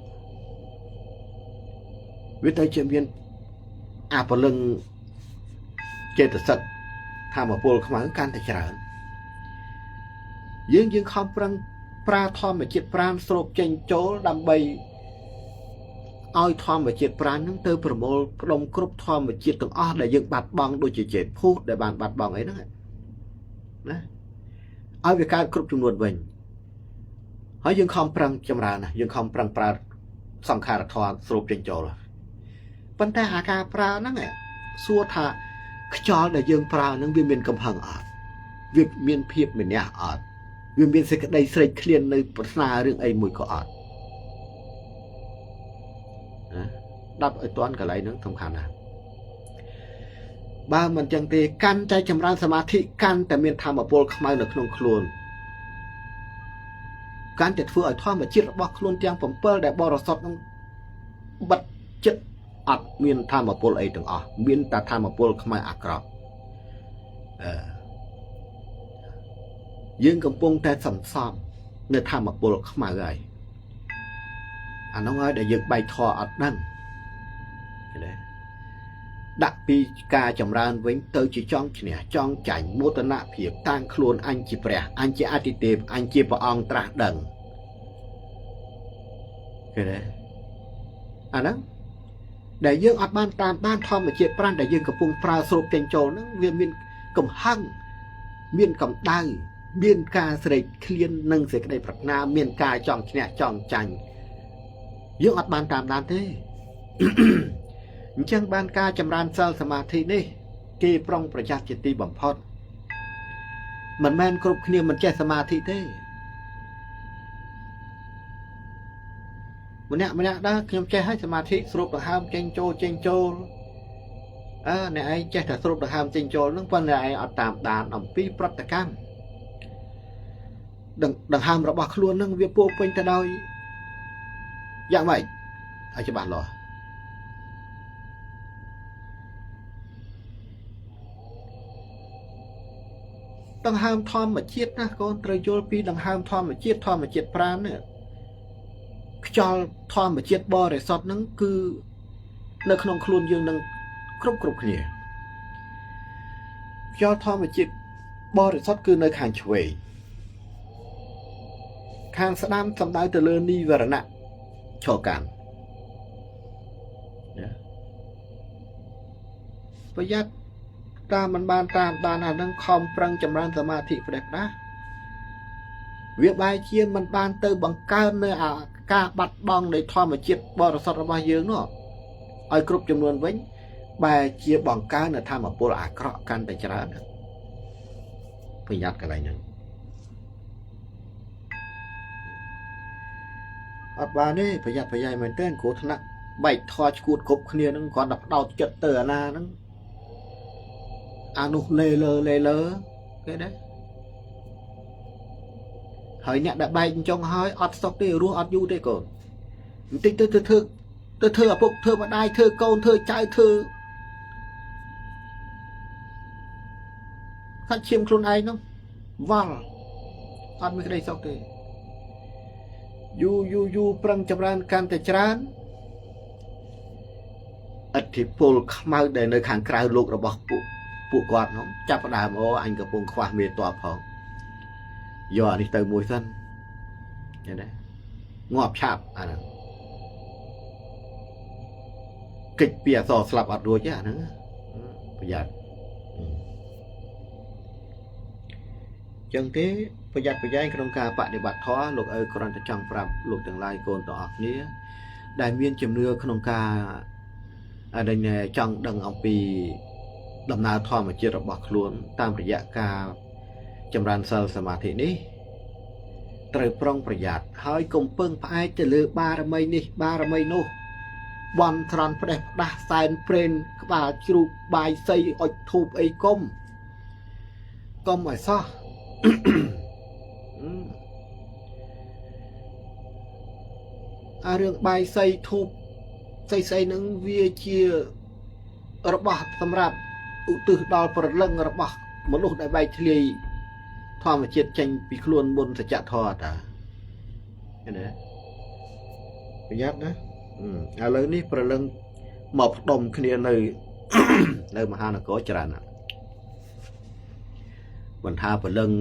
វាទៅជាមានអាពលឹងចេតសិកធម្មពលខ្មៅកាន់តែច្រើនយើងខំប្រឹងប្រើធម្មជាតិប្រាណស្រូបចេញចូលដើម្បីឲ្យធម្មជាតិប្រាណហ្នឹងទៅប្រមូលផ្ដុំគ្រប់ធម្មជាតិទាំងអស់ដែលយើងបាត់បង់ដូចជាចេតភូតដែលបានបាត់បង់អីហ្នឹងណាឲ្យវាកើតគ្រប់ចំនួនវិញហើយយើងខំប្រឹងចម្រើនណាយើងខំប្រឹងប្រើសង្ខារធម៌ស្រូបចេញចូលប៉ុន្តែអាការប្រើហ្នឹងសួរថាខ្យល់ដែលយើងប្រើហ្នឹងវាមានកំហឹងអត់វាមានភាពម្នះអត់វាមានសេចក្តីស្រេកឃ្លាននៅប្រាថ្នារឿងអីមួយក៏អត់ដល់ឲ្យតាន់កន្លែងហ្នឹងសំខាន់ណាស់បើមិនចឹងទេកាន់តែចម្រើនសមាធិកាន់តែមានធម៌ពលខ្មៅនៅក្នុងខ្លួនកាន់តែធ្វើឲ្យធម្មជាតិរបស់ខ្លួនទាំង7ដែលបរិសុទ្ធនឹងបិទចិត្តអត់មានធម៌ពលអីទាំងអស់មានតែធម៌ពលខ្មៅអាក្រក់យើងកំពុងតែសន្សំនៅធម៌ពលខ្មៅហើយអានោះហើយដែលយើងបែកធေါ်អត់ដឹងឃើញទេដាក់ពីការចម្រើនវិញទៅជាចង់ឈ្នះចង់ចាញ់មោទនភាពតាំងខ្លួនអញជាព្រះអញជាអតិទេពអញជាព្រះអង្គត្រាស់ដឹងឃើញទេអាហ្នឹងដែលយើងអត់បានតាមដានធម្មជាតិប្រាណដែលយើងកំពុងប្រើស្រូបចេញចូលហ្នឹងវាមានកំហឹងមានកម្ដៅមានការស្រេកឃ្លាននិងសេចក្តីប្រាថ្នាមានការចង់ឈ្នះចង់ចាញ់យើងអត់បានតាមដានទេអញ្ចឹងបានការចម្រើនសិលសមាធិនេះគេប្រុងប្រយ័ត្នជាទីបំផុតមិនមែនគ្រប់គ្នាមិនចេះសមាធិទេម្នាក់ដែរខ្ញុំចេះឲ្យសមាធិស្រូបដង្ហើមចេញចូលអ្នកឯងចេះតែស្រូបដង្ហើមចេញចូលហ្នឹងប៉ុន្តែឯងអត់តាមដានអំពីប្រតិកម្មដង្ហើមរបស់ខ្លួនហ្នឹងវាពោពេញទៅដោយយ៉ាងម៉េចឲ្យច្បាស់លាស់ដង្ហើមធម្មជាតិណាកូនត្រូវយល់ពីដង្ហើមធម្មជាតិប្រាណនេះ ខ្យល់ធម្មជាតិបរិសុទ្ធហ្នឹងគឺនៅក្នុងខ្លួនយើងនឹងគ្រប់គ្នាខ្យល់ធម្មជាតិបរិសុទ្ធគឺនៅខាងឆ្វេងខាងស្ដាំសំដៅទៅលើនិវរណៈឈរកាន់ប្រយ័ត្នតាមមិនបានតាមដានអានឹងខំប្រឹងចម្រើនសមាធិផ្ដេសផ្ដាស់វាបែរជាមិនបានទៅបង្កើននៅអាការបាត់បង់នៃធម្មជាតិបរិសុទ្ធរបស់យើងនោះឲ្យគ្រប់ចំនួនវិញបែរជាបង្កើននៅធម្មពលអាក្រក់កាន់តែច្រើនប្រយ័ត្នកន្លែងហ្នឹងអត់បានទេប្រយ័ត្នប្រយែងមែនទែនគ្រោះថ្នាក់បែកធေါ်ឈួតគ្រប់គ្នាហ្នឹងគ្រាន់តែផ្ដោតចិត្តទៅអាណាហ្នឹងអានោះលេលើគេដែរហើយអ្នកដែលបែកអញ្ចឹងហើយអត់ស្តុកទេរស់អត់យូរទេកូនបន្តិចទៅធ្វើឪពុកធ្វើម្ដាយធ្វើកូនធ្វើចៅធ្វើខាត់ឈាមខ្លួនឯងនោះវល់អត់មានក្តីសុខទេយូរប្រឹងចម្រើនកាន់តែច្រើនឥទ្ធិពលខ្មៅដែលនៅខាងក្រៅលោករបស់ពួកគាត់នោះចាប់ផ្ដើមអញកំពុងខ្វះមេតបផងយកអានេះទៅមួយសិនឃើញទេងាប់ឆាប់អាហ្នឹងកិច្ចពីអសរស្លាប់អត់រួចទេអាហ្នឹងប្រយ័ត្នចឹងទេប្រយ័ត្នប្រយែងក្នុងការបដិបត្តិធម៌លោកឪគ្រាន់តែចង់ប្រាប់លោកទាំងឡាយកូនទាំងអស់គ្នាដែលមានជំនឿក្នុងការដែលចង់ដឹងអំពីដំណើរធម្មជាតិរបស់ខ្លួនតាមរយៈការចម្រើនសិលសមាធិនេះត្រូវប្រុងប្រយ័ត្នហើយកុំពឹងផ្អែកទៅលើបារមីនេះបារមីនោះបន់ត្រន់ផ្ដេសផ្ដាស់សែនព្រេនក្បាលជ្រូកបាយសីអុចធូបអីកុំឲ្យសោះអារឿងបាយសីធូបស្អីនឹងវាជារបស់សម្រាប់ឧទ្ទិសដល់ព្រលឹងរបស់មនុស្សដែលបែកធ្លាយធម្មជាតិចេញពីខ្លួនមុនសច្ចធម៌តាឃើញទេប្រយ័ត្នណាឥឡូវនេះព្រលឹងមកផ្ដុំគ្នានៅមហានគរច្រើនណាស់មិនថាព្រលឹង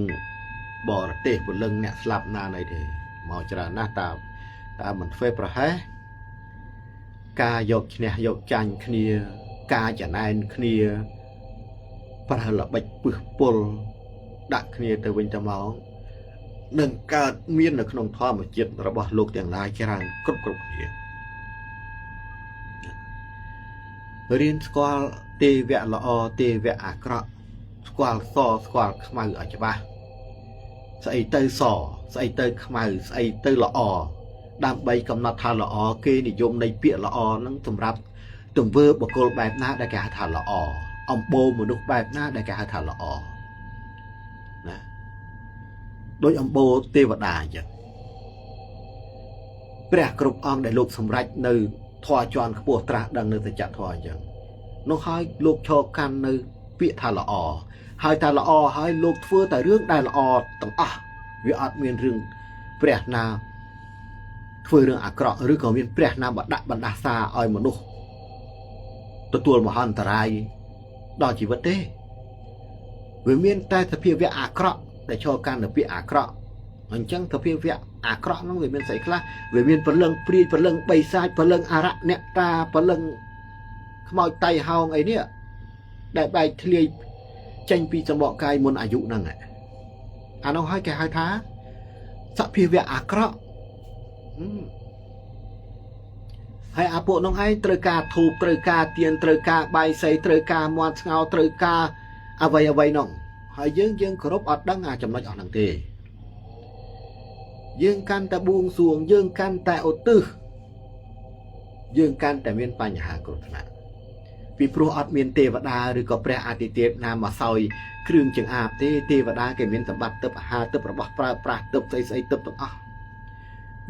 បរទេសព្រលឹងអ្នកស្លាប់ណាណីទេមកច្រើនណាស់តាមមិនធ្វើប្រហែសការយកឈ្នះយកចាញ់គ្នាការចំណែនគ្នាប្រហែលល្បិចពឹសពុលដាក់គ្នាទៅវិញទៅមកនឹងកើតមាននៅក្នុងធម្មជាតិរបស់លោកទាំងឡាយច្រើនគ្រប់គ្នារៀនស្គាល់ទេវៈល្អទេវៈអាក្រក់ស្គាល់សស្គាល់ខ្មៅឲ្យច្បាស់ស្អីទៅសស្អីទៅខ្មៅស្អីទៅល្អដើម្បីកំណត់ថាល្អគេនិយមនៃពាក្យល្អហ្នឹងសម្រាប់ទង្វើបុគ្គលបែបណាដែលគេហៅថាល្អអំបូរមនុស្សបែបណាដែលគេហៅថាល្អណាដោយអំបូរទេវតាអញ្ចឹងព្រះគ្រប់អង្គដែលលោកសម្រេចនៅធម៌ជាន់ខ្ពស់ត្រាស់ដឹងនៅសច្ចធម៌អញ្ចឹងនោះហើយលោកឈរកាន់នៅពាក្យថាល្អហើយថាល្អហើយលោកធ្វើតែរឿងដែលល្អទាំងអស់វាអត់មានរឿងព្រះណាធ្វើរឿងអាក្រក់ឬក៏មានព្រះណាបណ្ដាសាឲ្យមនុស្សទទួលមហន្តរាយដល់ជីវិតទេវាមានតែសភាវៈអាក្រក់ដែលឈរកាន់នៅពាក្យអាក្រក់អញ្ចឹងសភាវៈអាក្រក់ហ្នឹងវាមានស្អីខ្លះវាមានព្រលឹងព្រាយព្រលឹងបិសាចព្រលឹងអរៈអ្នកតាព្រលឹងខ្មោចតៃហោងអីនេះដែលបែកធ្លាយចេញពីសម្បកកាយមុនអាយុហ្នឹងអានោះហើយគេហៅថាសភាវៈអាក្រក់ហើយអាពួកនោះឯងត្រូវការធូបត្រូវការទៀនត្រូវការបាយសីត្រូវការមាន់ស្ងោរត្រូវការអ្វីនោះហើយយើងគោរពអត់ដឹងអាចំណុចអស់ហ្នឹងទេយើងកាន់តែបួងសួងយើងកាន់តែឧទ្ទិសយើងកាន់តែមានបញ្ហាគ្រោះថ្នាក់ពីព្រោះអត់មានទេវតាឬក៏ព្រះអាទិទេពណាមកសោយគ្រឿងចង្អាបទេទេវតាគេមានសម្បត្តិទឹកអាហារទឹករបស់ប្រើប្រាស់ទឹកស្អីទឹកទាំងអស់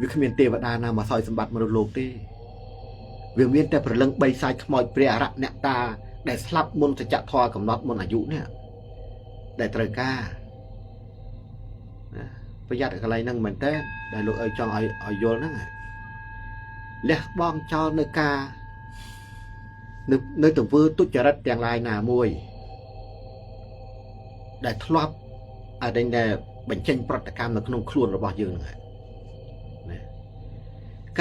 វាគ្មានទេវតាណាមកសោយសម្បត្តិមនុស្សលោកទេវាមានតែព្រលឹងបីសាយខ្មោចព្រះអរៈអ្នកតាដែលស្លាប់មុនសច្ចធម៌កំណត់មុនអាយុនេះដែលត្រូវការប្រយ័ត្នកន្លែងហ្នឹងមែនតើដែលលោកឲ្យចង់ឲ្យយល់ហ្នឹង លះបង់ចោលនៅការនៅទង្វើទុច្ចរិតទាំងឡាយណាមួយដែលធ្លាប់ឲ្យដែលបញ្ចេញប្រតិកម្មនៅក្នុងខ្លួនរបស់យើងហ្នឹងណា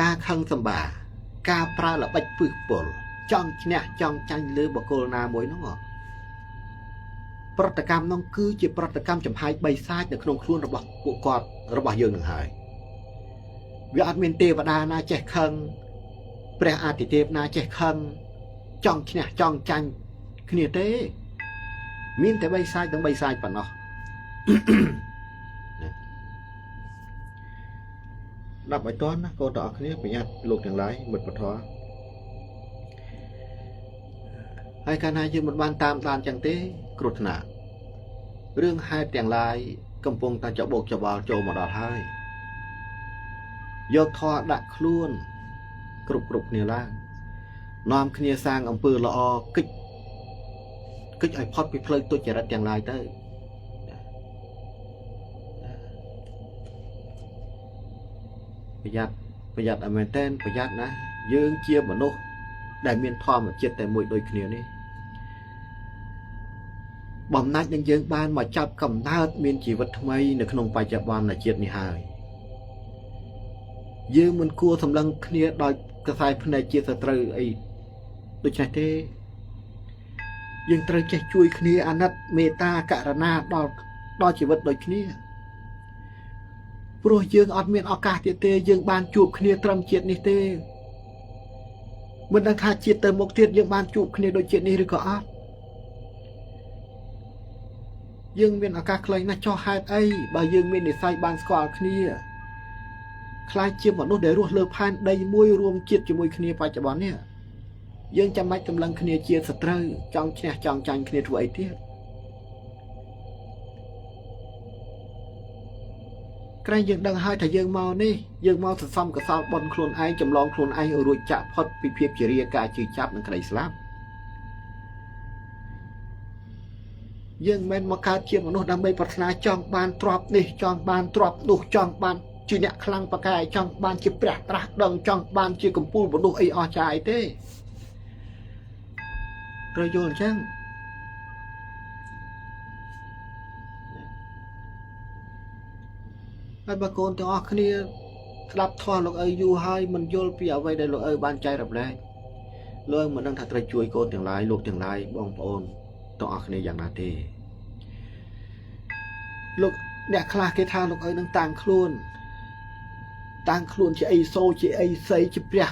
ការខឹងសម្បាការប្រើល្បិចពឹសពលចង់ឈ្នះចង់ចាញ់លើបុគ្គលណាមួយហ្នឹងប្រតិកម្មនោះគឺជាប្រតិកម្មចំហាយបីសាច់នៅក្នុងខ្លួនរបស់ពួកគាត់របស់យើងនឹងហើយវាអត់មានទេវតាណាចេះខឹងព្រះអាទិទេពណាចេះខឹងចង់ឈ្នះចង់ចាញ់គ្នាទេមានតែបីសាច់ទាំងបីសាច់ប៉ុណ្ណោះដល់ឲ្យតន់ណាកូនទាំងអស់គ្នាប្រយ័ត្នលោកទាំងឡាយមិត្តពធហើយកាលណាយើងមិនបានតាមដានចឹងទេគ្រោះថ្នាក់រឿងហេតុទាំងឡាយកំពុងតែច្បោកច្បល់ចូលមកដល់ហើយយកធម៌ដាក់ខ្លួនគ្រប់គ្នាឡើងនាំគ្នាសាងអំពើល្អកិច្ចឲ្យផុតពីផ្លូវទុច្ចរិតទាំងឡាយទៅប្រយ័ត្នឲ្យមែនតើប្រយ័ត្នណាយើងជាមនុស្សដែលមានធម្មជាតិតែមួយដូចគ្នានេះបំណាច់នឹងយើងបានមកចាប់កំណើតមានជីវិតថ្មីនៅក្នុងបច្ចុប្បន្នជាតិនេះហើយយើងមិនគួរសម្លឹងគ្នាដោយកខ្សែភ្នែកជាសត្រូវអីដូច្នេះទេយើងត្រូវចេះជួយគ្នាអាណិតមេត្តាករុណាដល់ជីវិតដូចគ្នាព្រោះយើងអត់មានឱកាសទៀតទេយើងបានជួបគ្នាត្រឹមជាតិនេះទេមិនដឹងថាជាតិទៅមុខទៀតយើងបានជួបគ្នាដូចជាតិនេះឬក៏អត់យើងមានឱកាសខ្លីណាស់ចោះហេតុអីបើយើងមាននិស្ស័យបានស្គាល់គ្នាខ្លាចជាមនុស្សដែលរស់លើផែនដីមួយរួមជាតិជាមួយគ្នាបច្ចុប្បន្ននេះយើងចាំបាច់តម្លឹងគ្នាជាសត្រូវចង់ឈ្នះចង់ចាញ់គ្នាធ្វើអីទៀតក្រែងយើងដឹងហើយថាយើងមកនេះយើងមកសន្សំកសលបុណ្យខ្លួនឯងចម្លងខ្លួនឯងឲ្យរួចចាក់ផុតពីភាពជារាការជឿចាប់និងក្តីស្លាប់យើងមិនមកកើតជាមនុស្សដើម្បីប្រាថ្នាចង់បានទ្រព្យនេះចង់បានទ្រព្យនោះចង់បានជាអ្នកខ្លាំងបកាយចង់បានជាព្រះត្រាស់ដឹងចង់បានជាកំពូលមនុស្សអីអស់ចាយទេត្រូវយល់អញ្ចឹងហើយបើកូនទាំងអស់គ្នាស្ដាប់ធម៌លោកឪយូរហើយមិនយល់ពីអ្វីដែលលោកឪបានចែករំលែកលោកមិនដឹងថាត្រូវជួយកូនទាំងឡាយលោកទាំងឡាយបងប្អូនទាំងអស់គ្នាយ៉ាងណាទេលោកអ្នកខ្លះគេថាលោកឪនឹងតាំងខ្លួនជាអីសូជាអីសីជាព្រះ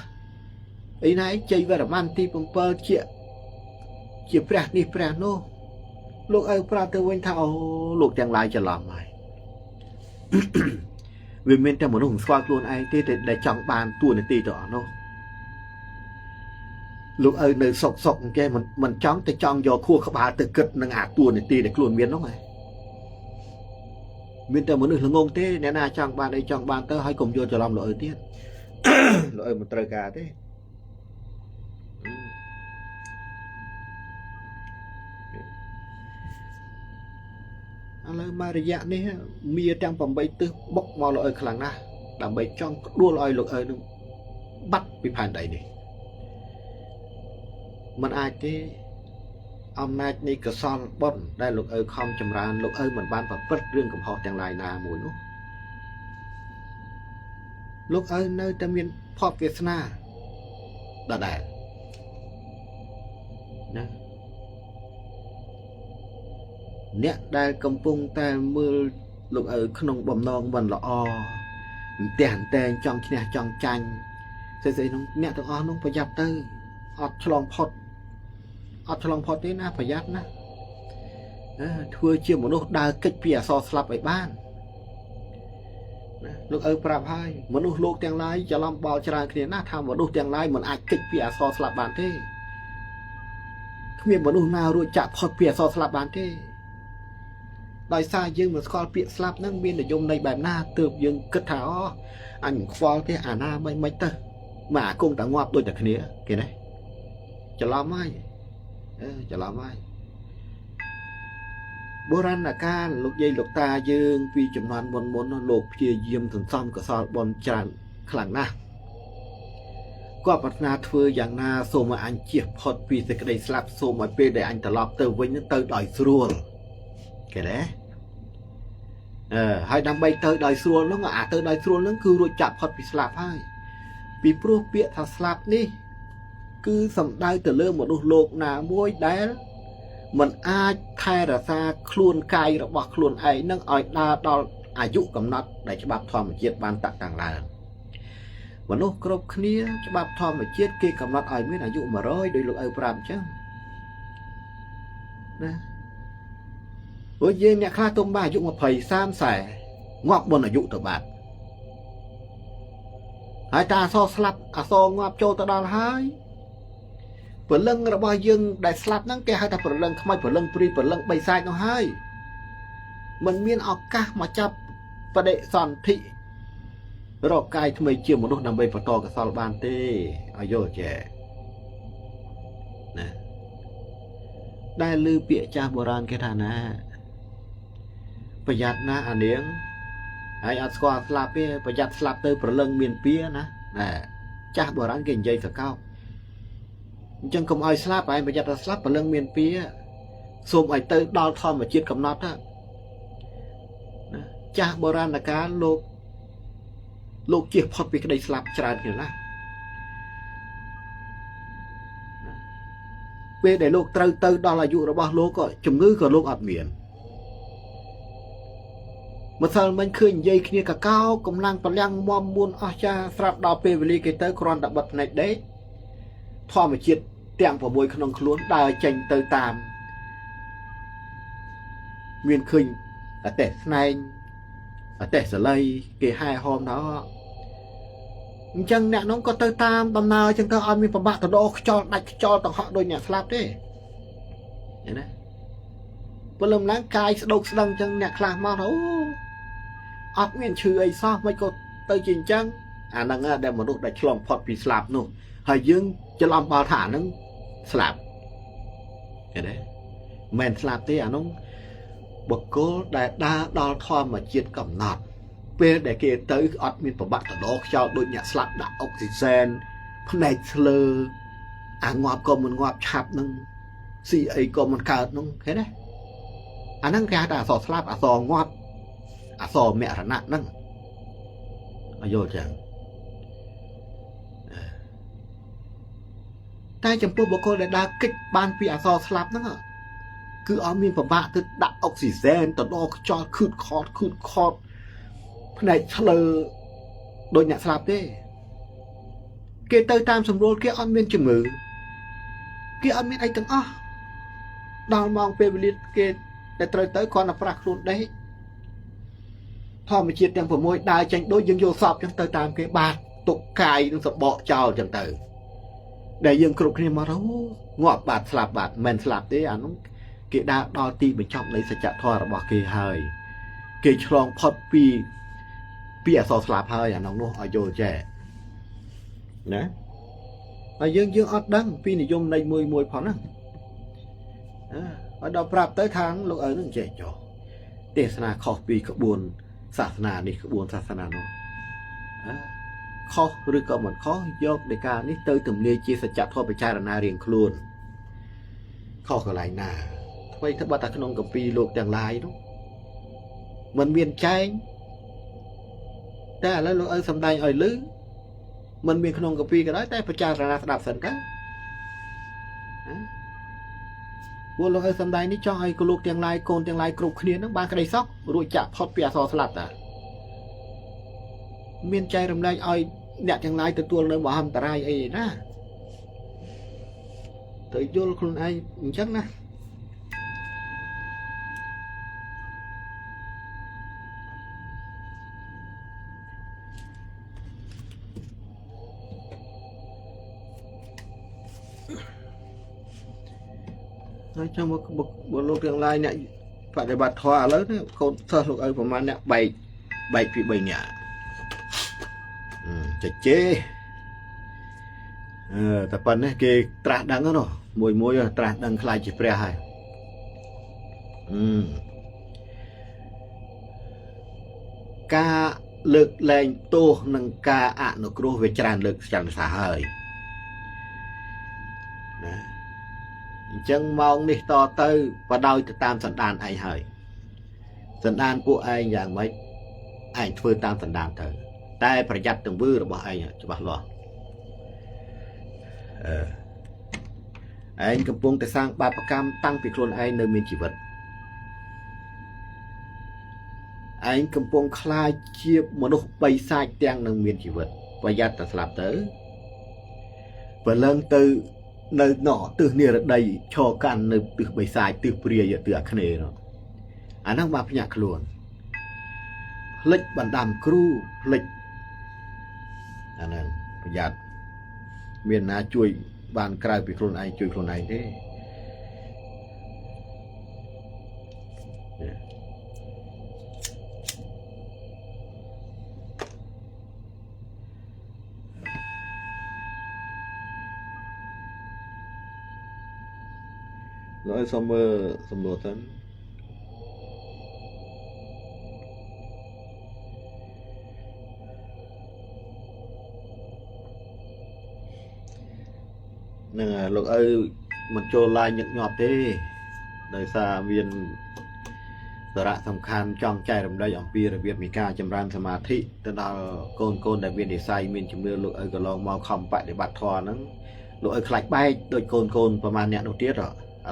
អីណាជ័យវរ្ម័នទី7ជាព្រះនេះព្រះនោះលោកឪប្រាប់ទៅវិញថាអូលោកទាំងឡាយច្រឡំហើយវាមានតែមនុស្សមិនស្គាល់ខ្លួនឯងទេដែលចង់បានតួនាទីទៅអស់នោះលោកឪនៅសុកគេមិនចង់ទៅចង់យកខួរក្បាលទៅគិតនឹងអាតួនាទីដែលខ្លួនមាននោះឯងមានតែមនុស្សល្ងងទេអ្នកណាចង់បានអីចង់បានទៅហើយកុំយកច្រឡំលោកឪទៀតលោកឪមិនត្រូវការទេឥឡូវមករយៈនេះមាទាំង8ទិសបុកមកលោកឪខ្លាំងណាស់ដើម្បីចង់ផ្ដួលឲ្យលោកឪនឹងបាត់ពីផែនដីនេះមិនអាចទេអំណាចនៃកុសលបុណ្យដែលលោកឪខំចម្រើនលោកឪមិនបានប្រព្រឹត្តរឿងកំហុសទាំងឡាយណាមួយនោះលោកឪនៅតែមានភ័ព្វវាសនាដដែលណាអ្នកដែលកំពុងតែមើលលោកឪក្នុងបំណងមិនល្អតែងចង់ឈ្នះចង់ចាញ់ស្អីនោះអ្នកទាំងអស់នោះប្រយ័ត្នទៅអត់ឆ្លងផុតទេណាប្រយ័ត្នណាធ្វើជាមនុស្សដើរកិច្ចពីអសរស្លាប់ឲ្យបានណាលោកឪប្រាប់ហើយមនុស្សលោកទាំងឡាយច្រឡំបល់ច្រើនគ្នាណាថាមនុស្សទាំងឡាយមិនអាចកិច្ចពីអសរស្លាប់បានទេគ្មានមនុស្សណារួចចាក់ផុតពីអសរស្លាប់បានទេដោយសារយើងមិនស្គាល់ពាក្យស្លាប់ហ្នឹងមាននិយមន័យបែបណាទើបយើងគិតថាអូអញខ្វល់ទេអាណាមិនទៅមកអាគង់តែងាប់ដូចតែគ្នាគេណាច្រឡំហើយច្រឡំហើយបុរាណកាលលោកយាយលោកតាយើងពីចំនួនមុនលោកព្យាយាមសន្សំកុសលបុណ្យច្រើនខ្លាំងណាស់ ก็ปัฒนาเพื่ออย่างนาโซมาอันเจียบพอดปีสกได้สลับโซมาเปได้อันตลอดเตอร์ไว้นั้นเตอร์ดอยสรัวแค่ไหนให้ดำใบเตอร์ดอยสรัวนั่งเตอร์ดอยสรัวนั่งคือรู้จักพอดปีสลับให้ปีโปรเปียทาสลับนี่คือสำได้แต่เริ่มหมดโลกหนามวยได้มันอาจไทยรักษาคลุนกายระบบคลุนไอ้นั่งอ่อยดาดออายุกำนัดในฉบับทอมเจียดบานต่างๆแล้ววันนู้ครบนี้ฉบับทอมเจียดเกี่ยกำนัดอ่อยไม่อายุมาร้อยโดยลูกเอาปรามจังนะโอ้ยเย็นเนี่ยข้าต้มบ้าอายุมาเผยซ้ำใส่งอกบนอายุตัวบาทหายตาซอสลับซองงับโจตะดาลหายเปิดเรื่องระบายยังได้สลับนั่งแกให้แต่เปิดเรื่องทำไมเปิดเรื่องปรีเปิดเรื่องใบไซน์น้องให้มันมีออกกะมาจับประเดสันทิรอบกายทำไมเจียมมนุษย์นำไปประตอกับซาลบานเต้อายุแก่นะได้ลือเปียจ่าโบราณแค่ฐานะประหยัดนะอันเลี้ยงไอ้อัศกาสลับเปียประหยัดสลับเตอประเรื่องเมียนเปียนะจ่าโบราณเก่งใจสักเก้าจังกำไอสลับไปประหยัดสลับประเรื่องเมียนเปียสมไอเตอดอลทอมมาเจียดกำนัดนะจ่าโบราณนะการโลกเกี่ยวพอดไปก็ได้สลับจานกันละเวได้โลกเตอดอลอายุระบาดโลกก็จมงื้อก็โลกอัดเมียนมาสารมันเคยยัยขี้กับก้าวกำลังพลังมอมมุนอาชาสลับดาวเปเวลีเกเตอร์ครอนดับบัดในเด็กทอมาเจียดเตียงผัวบวยขนมขลุ่นได้เจงเตอตามเมียนเคยแต่ในแต่สไลเกหายหอมเนาะจังเนี่ยน้องก็เตอตามตำนานจังเตอเอามีประบะตะโดจอดักจอต่างหากโดยเนี่ยสลับด้วยเห็นไหมพอเริ่มร่างกายสะดุกสะดังจังเนี่ยคลามาแล้วอัดเมียนชื่อไอ้ซ้อไม่ก็เตอจริงจังนั่งได้มนุษย์ได้ฉลองพอดปีสลับนู่นให้ยึงจะลำบาฐานนั่งสลับเห็นไหมแมนสลับที่น้องบกโก้ได้ดาดอลทอมมาเจียดกับนัดเพื่อได้เกเตอร์อัดมีประบัติดอกเจ้าโดยเนี่ยสลับดักออกซิเจนพนัยเลองอบก็มันงอบฉับนึงซีไอก็มันเกิดนึงเห็นไหมนั่งแกด่าสอสลับสองอบสอแม่ระนานั่งโยจังแต่จำพวกบกโก้ได้ดากิจบานปีสอสลับนั่งคือเอามีประบะคือดักออกซิเจนต่อดอกจอคืดคอดภายในเฉลยโดยเนี่ยสลับได้เกเตอร์ตามสำรวจเกออนเมียนจมือเกออนเมียนไอตั้งดาวมองเปเวลิตเกแต่เตยเตยก่อนปรักรุนได้พอมาเชียร์ยังผมมวยได้จังโดยยังโยสอบจังเตยตามเกบาดตกกายต้องสะเบาะเจ้าจังเตยได้ยังกรุบขึ้นมาแล้วงอบบาดสลับบาดแมนสลับได้น้องเกดาดอตีไปชอบในสัจจะทอระบอกเกหายเกฉลองพอดปีสอสลับหายน้องนู้อาโยแจนะยังอดดังปีนิยมในมวยพอนั่งดอกปราบเตยทางลูกนั่งแจจ่อเทศนาขอปีขบวนศาสนานี่ขบวนศาสนาโน้ข้อหรือก็เหมือนข้อยกในการนี่เตยถึงเรียจีสัจจะทอไปจารณาเรียงครูนข้อก็ไหลหน้าไปทับบัตรขนมกับปีโลกอย่างไรนู้มันเวียนใจแต่แล้วเราสำได้อ่อยลื้อมันเวียนขนมกับปีก็ได้แต่ประจารณาสดับสันกันวัวเราสำได้นี่choไอ้กลูกอย่างไรโกนอย่างไรกรุบเขียนนั่งบางกระไดซอกรู้จักพอดเปียซอสลัดเวียนใจรำไรอ่อยเนี่ยอย่างไรตัวเลยว่าทำแต่ไรไอ้นะตัวโยนคนไอ้จังนะtrong một lô tương lai này phải để bạt thỏa lớn đấy không sơ lục ấy của man này bảy vị bảy nhà chế tập phần này kì trà đắng đó mùi trà đắng khai chỉ pre hai ca lực lên tô nâng ca nó kêu về tràn lực chẳng xả hơi ណាអញ្ចឹងម៉ោងនេះតទៅបដោយទៅតាមសន្តានឯងហើយសន្តានពួកឯងយ៉ាងម៉េចឯងធ្វើតាមសន្តានទៅតែប្រយ័ត្នទង្វើរបស់ឯងច្បាស់លាស់ឯងកំពុងតែសាងបាបកម្មតាំងពីខ្លួនឯងនៅមានជីវិតឯងកំពុងខ្លាចជាមនុស្សបិសាចទាំងនឹងមានជីវិតប្រយ័ត្នតែស្លាប់ទៅបើឡើងទៅនៅទិសនិរដីឈរកាន់នៅទិសបិសាចទិសព្រាយទិសអាគ្នេយ៍នោះអាហ្នឹងមកភ្ញាក់ខ្លួនផ្លិចបណ្ដាំគ្រូផ្លិចអាហ្នឹងប្រយ័ត្នមានណាជួយបានក្រៅពីខ្លួនឯងជួយខ្លួនឯងទេលោកឲ្យសុំមើលសំណួរទៅនឹងលោកឪមិនចូលឡាយញឹកញាប់ទេដោយសារមានសារៈសំខាន់ចង់ចែករំលែកអំពីរបៀបនៃការចម្រើនសមាធិទៅដល់កូនដែលមាននិស្ស័យមានជំនឿលោកឪក៏ឡងមកខំបដិបត្តិធម៌ហ្នឹងលោកឪខ្លាចបែកដូចកូនប្រហែលអ្នកនោះទៀតឥ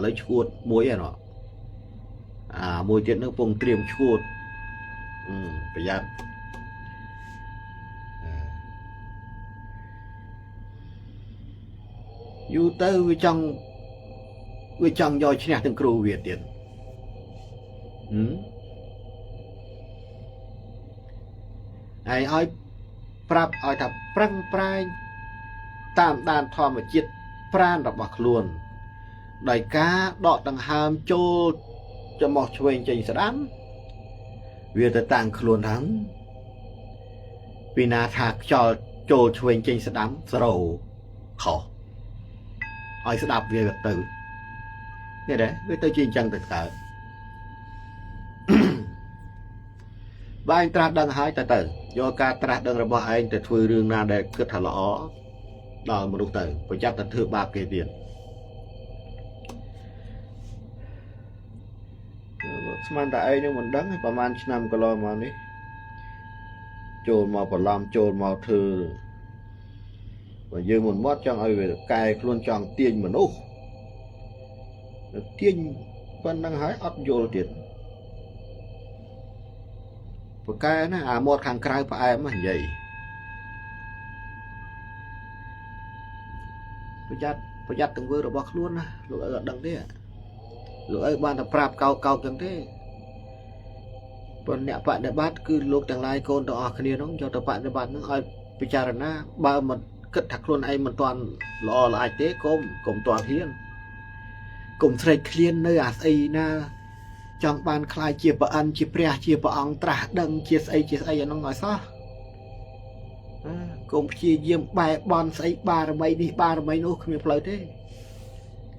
ឡូវឈួតមួយឯណោះមួយទៀតនឹងពងត្រៀមឈួតប្រយ័ត្នយូរទៅវាចង់យកឈ្នះទាំងគ្រូវាទៀតឯងឲ្យប្រាប់ឲ្យថាប្រឹងប្រែងតាមដានធម្មជាតិប្រាណរបស់ខ្លួនដោយការដកដង្ហើមចូលចំោះឆ្វេងចេញស្ដាំវាទៅតាំងខ្លួនហ្នឹងពីណាថាខ្យល់ចូលឆ្វេងចេញស្ដាំស្រោខុសឲ្យស្ដាប់វាទៅនេះដែរវាទៅជាអញ្ចឹងទៅកើតបើឯងត្រាស់ដឹងហើយទៅយកការត្រាស់ដឹងរបស់ឯងទៅធ្វើរឿងណាដែលគិតថាល្អដល់មនុស្សទៅប្រយ័ត្នតែធ្វើបាបគេទៀតស្មានតែឯងនឹងមិនដឹងប្រហែលឆ្នាំកន្លងមកនេះចូលមកបន្លំចូលមកធ្វើបើយើងមិនមកចង់ឲ្យវាកែខ្លួនចង់ទាញមនុស្សទាញប៉ុណ្្នឹងហើយអត់យល់ទៀតប្រកែណាអាមាត់ខាងក្រៅផ្អែមនិយាយប្រយ័ត្នទង្វើរបស់ខ្លួនណាលោកឪអត់ដឹងទេលោកឪបានតែប្រាប់កោកចឹងទេប៉ុន្តែអ្នកបដិបត្តិគឺលោកទាំងឡាយកូនទាំងអស់គ្នានោះយកទៅបដិបត្តិនឹងឲ្យពិចារណាបើមិនគិតថាខ្លួនឯងមិនទាន់ល្អល្អទេកុំទាន់ហ៊ានកុំស្រេកឃ្លាននៅអាស្អីណាចង់បានខ្លាយជាប្រអិនជាព្រះជាព្រះអង្គត្រាស់ដឹងជាស្អីអានោះឲ្យសោះកុំព្យាយាមបែបន់ស្អីបារមីនេះបារមីនោះគ្មានផ្លូវទេ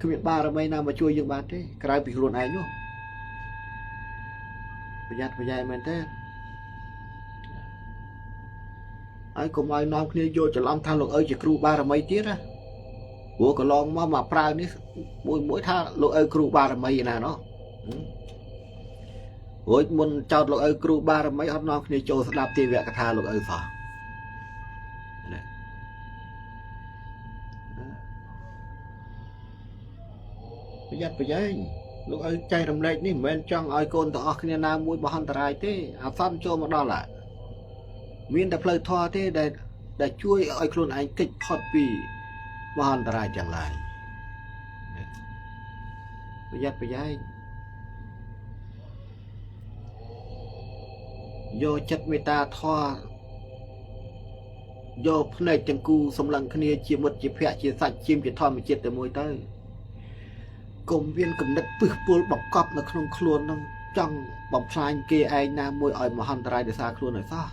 គ្មានបារមីណាមកជួយយើងបានទេក្រៅពីខ្លួនឯងនោះប្រយ័ត្នមែនទេហើយកុំឲ្យនាំគ្នាយកច្រឡំថាលោកឪជាគ្រូបារមីទៀតណាព្រោះកន្លងមកប្រើនេះមួយថាលោកឪគ្រូបារមីណាណោះរួចមុនចោតលោកឪគ្រូបារមីអត់នាំគ្នាចូលស្ដាប់ទេវកថាលោកឪសោះប្រយ័ត្នលោកឪចែករំលែកនេះមិនមែនចង់ឲ្យកូនទាំងអស់គ្នាណាមួយបោះអន្តរាយទេអាសន្នចូលមកដល់មានតែផ្លូវធម៌ទេដែលជួយឲ្យខ្លួនឯងគេចផុតពីមហន្តរាយទាំងឡាយប្រយ័ត្នយកចិត្តមេត្តាធម៌យកភ្នែកទាំងគូសម្លឹងគ្នាជាមិត្តជាភក្តិជាសាច់ជាធម្មជាតិតែមួយទៅកុំមានគំនិតពឹសពុលបង្កប់នៅក្នុងខ្លួននឹងចង់បំផ្លាញគេឯងណាមួយឲ្យមហន្តរាយដោយសារខ្លួនឲ្យសោះ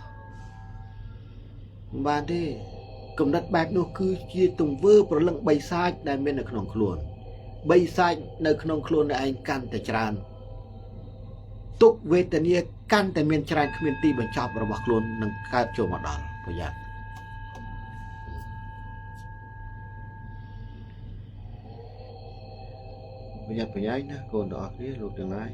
មិនបានទេគំនិតបែបនោះគឺជាទង្វើប្រលឹងបិសាចដែលមាននៅក្នុងខ្លួនបិសាចនៅក្នុងខ្លួនឯងកាន់តែច្រើនទុក្ខវេទនាកាន់តែមានច្រើនគ្មានទីបញ្ចប់របស់ខ្លួននឹងកើតចូលមកដល់ប្រយ័ត្ន ប្រយ័ត្នប្រយែងណាកូនទាំងអស់គ្នាលោកទាំងឡាយ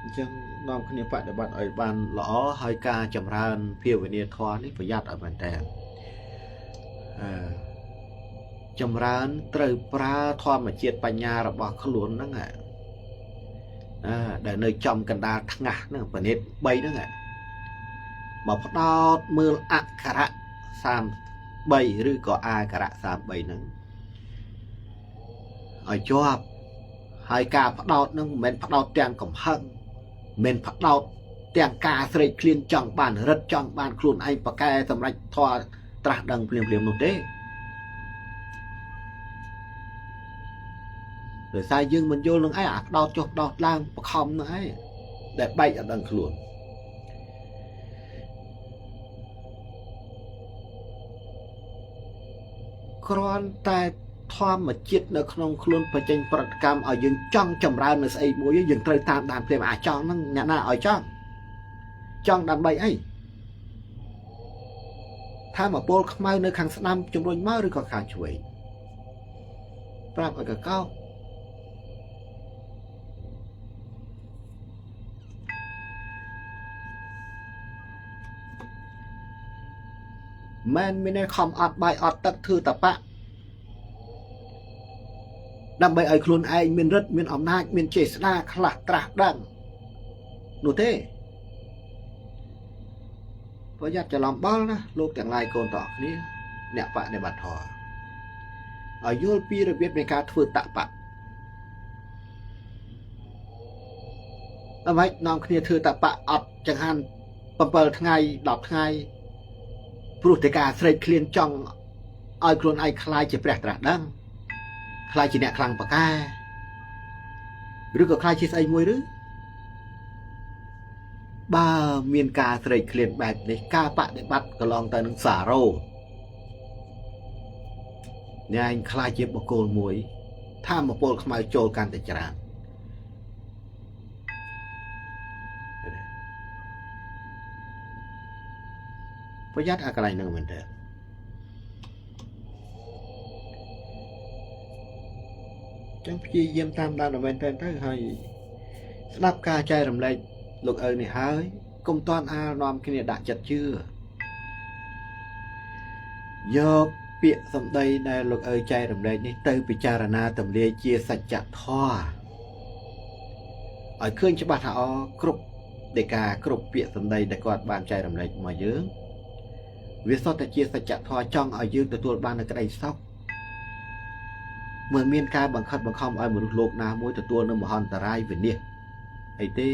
អញ្ចឹងនាំគ្នាបដិបត្តិឲ្យបានល្អហើយការចម្រើនភាវនាធម៌នេះប្រយ័ត្នឲ្យមែនតើចម្រើនត្រូវប្រើធម្មជាតិបញ្ញារបស់ខ្លួនហ្នឹងដែលនៅចំកណ្ដាលថ្ងាសហ្នឹងប្រណិត3ហ្នឹងមកផ្ដោតមើលអក្ខរៈ33ឬក៏អាក្ខរៈ33ហ្នឹងឲ្យជាប់ហើយការផ្ដោតហ្នឹងមិនមែនផ្ដោតទាំងកំហឹងមិនផ្ដោតទាំងការស្រេកឃ្លានចង់បានរិទ្ធចង់បានខ្លួនឯងប្រកែសម្រេចធម៌ត្រាស់ដឹងភ្លាមនោះទេដោយសារយើងមិនយល់នឹងឯងអាផ្ដោតចុះផ្ដោតឡើងបខំនឹងឯងដែលបែកអត់ដឹងខ្លួនគ្រាន់តែធម្មជាតិនៅក្នុងខ្លួនបញ្ចេញប្រតិកម្មឲ្យយើងចង់ចម្រើននៅស្អីមួយយើងត្រូវតាមដានភ្លាមអាចង់ហ្នឹងអ្នកណាឲ្យចង់ដើម្បីអីថាមកពលខ្មៅនៅខាងស្ដាំជំរុញមកឬក៏ខាងឆ្វេងប្រាប់ឲ្យកកោមិនមានខំអត់បាយអត់ទឹកធ្វើតបៈដើម្បីឲ្យខ្លួនឯងមានរិទ្ធមានអំណាចមានចេស្តាខ្លះត្រាស់ដឹងនោះទេប្រយ័ត្នច្រឡំបល់ណាលោកទាំងឡាយកូនទាំងអស់គ្នាអ្នកបដិបត្តិធម៌ឲ្យយល់ពីរបៀបនៃការធ្វើតបៈអ្វីនាំគ្នាធ្វើតបៈអត់ចង្ហាន់7ថ្ងៃ10ថ្ងៃព្រោះតែការស្រេកឃ្លានចង់ឲ្យខ្លួនឯងខ្លាយជាព្រះត្រាស់ដឹងខ្លាយជាអ្នកខ្លាំងបកែឬក៏ខ្លាយជាស្អីមួយឬបើមានការស្រេកឃ្លានបែបនេះការបដិបត្តិកន្លងទៅនឹងសារោអ្នកឯងខ្លាចជាបុគ្គលមួយថាមពលខ្មៅចូលកាន់តែច្រើនប្រយ័ត្នអាកន្លែងហ្នឹងមែនទេចឹងព្យាយាមតាមដានមែនទេទៅហើយស្ដាប់ការចែករំលែកលោកឪនេះហើយកុំតន់អាលនាំគ្នាដាក់ចិត្តជឿយកពាក្យសម្ដីដែលលោកឪចែករំលែកនេះទៅពិចារណាទម្លាយជាសច្ចធម៌ឲ្យឃើញច្បាស់ថាគ្រប់ដេកាគ្រប់ពាក្យសម្ដីដែលគាត់បានចែករំលែកមកយើងវាសុទ្ធតែជាសច្ចធម៌ចង់ឲ្យយើងទទួលបាននូវក្តីសុខមិនមានការបង្ខិតបង្ខំឲ្យមនុស្សលោកណាមួយទទួលនូវមហន្តរាយវិនាសអីទេ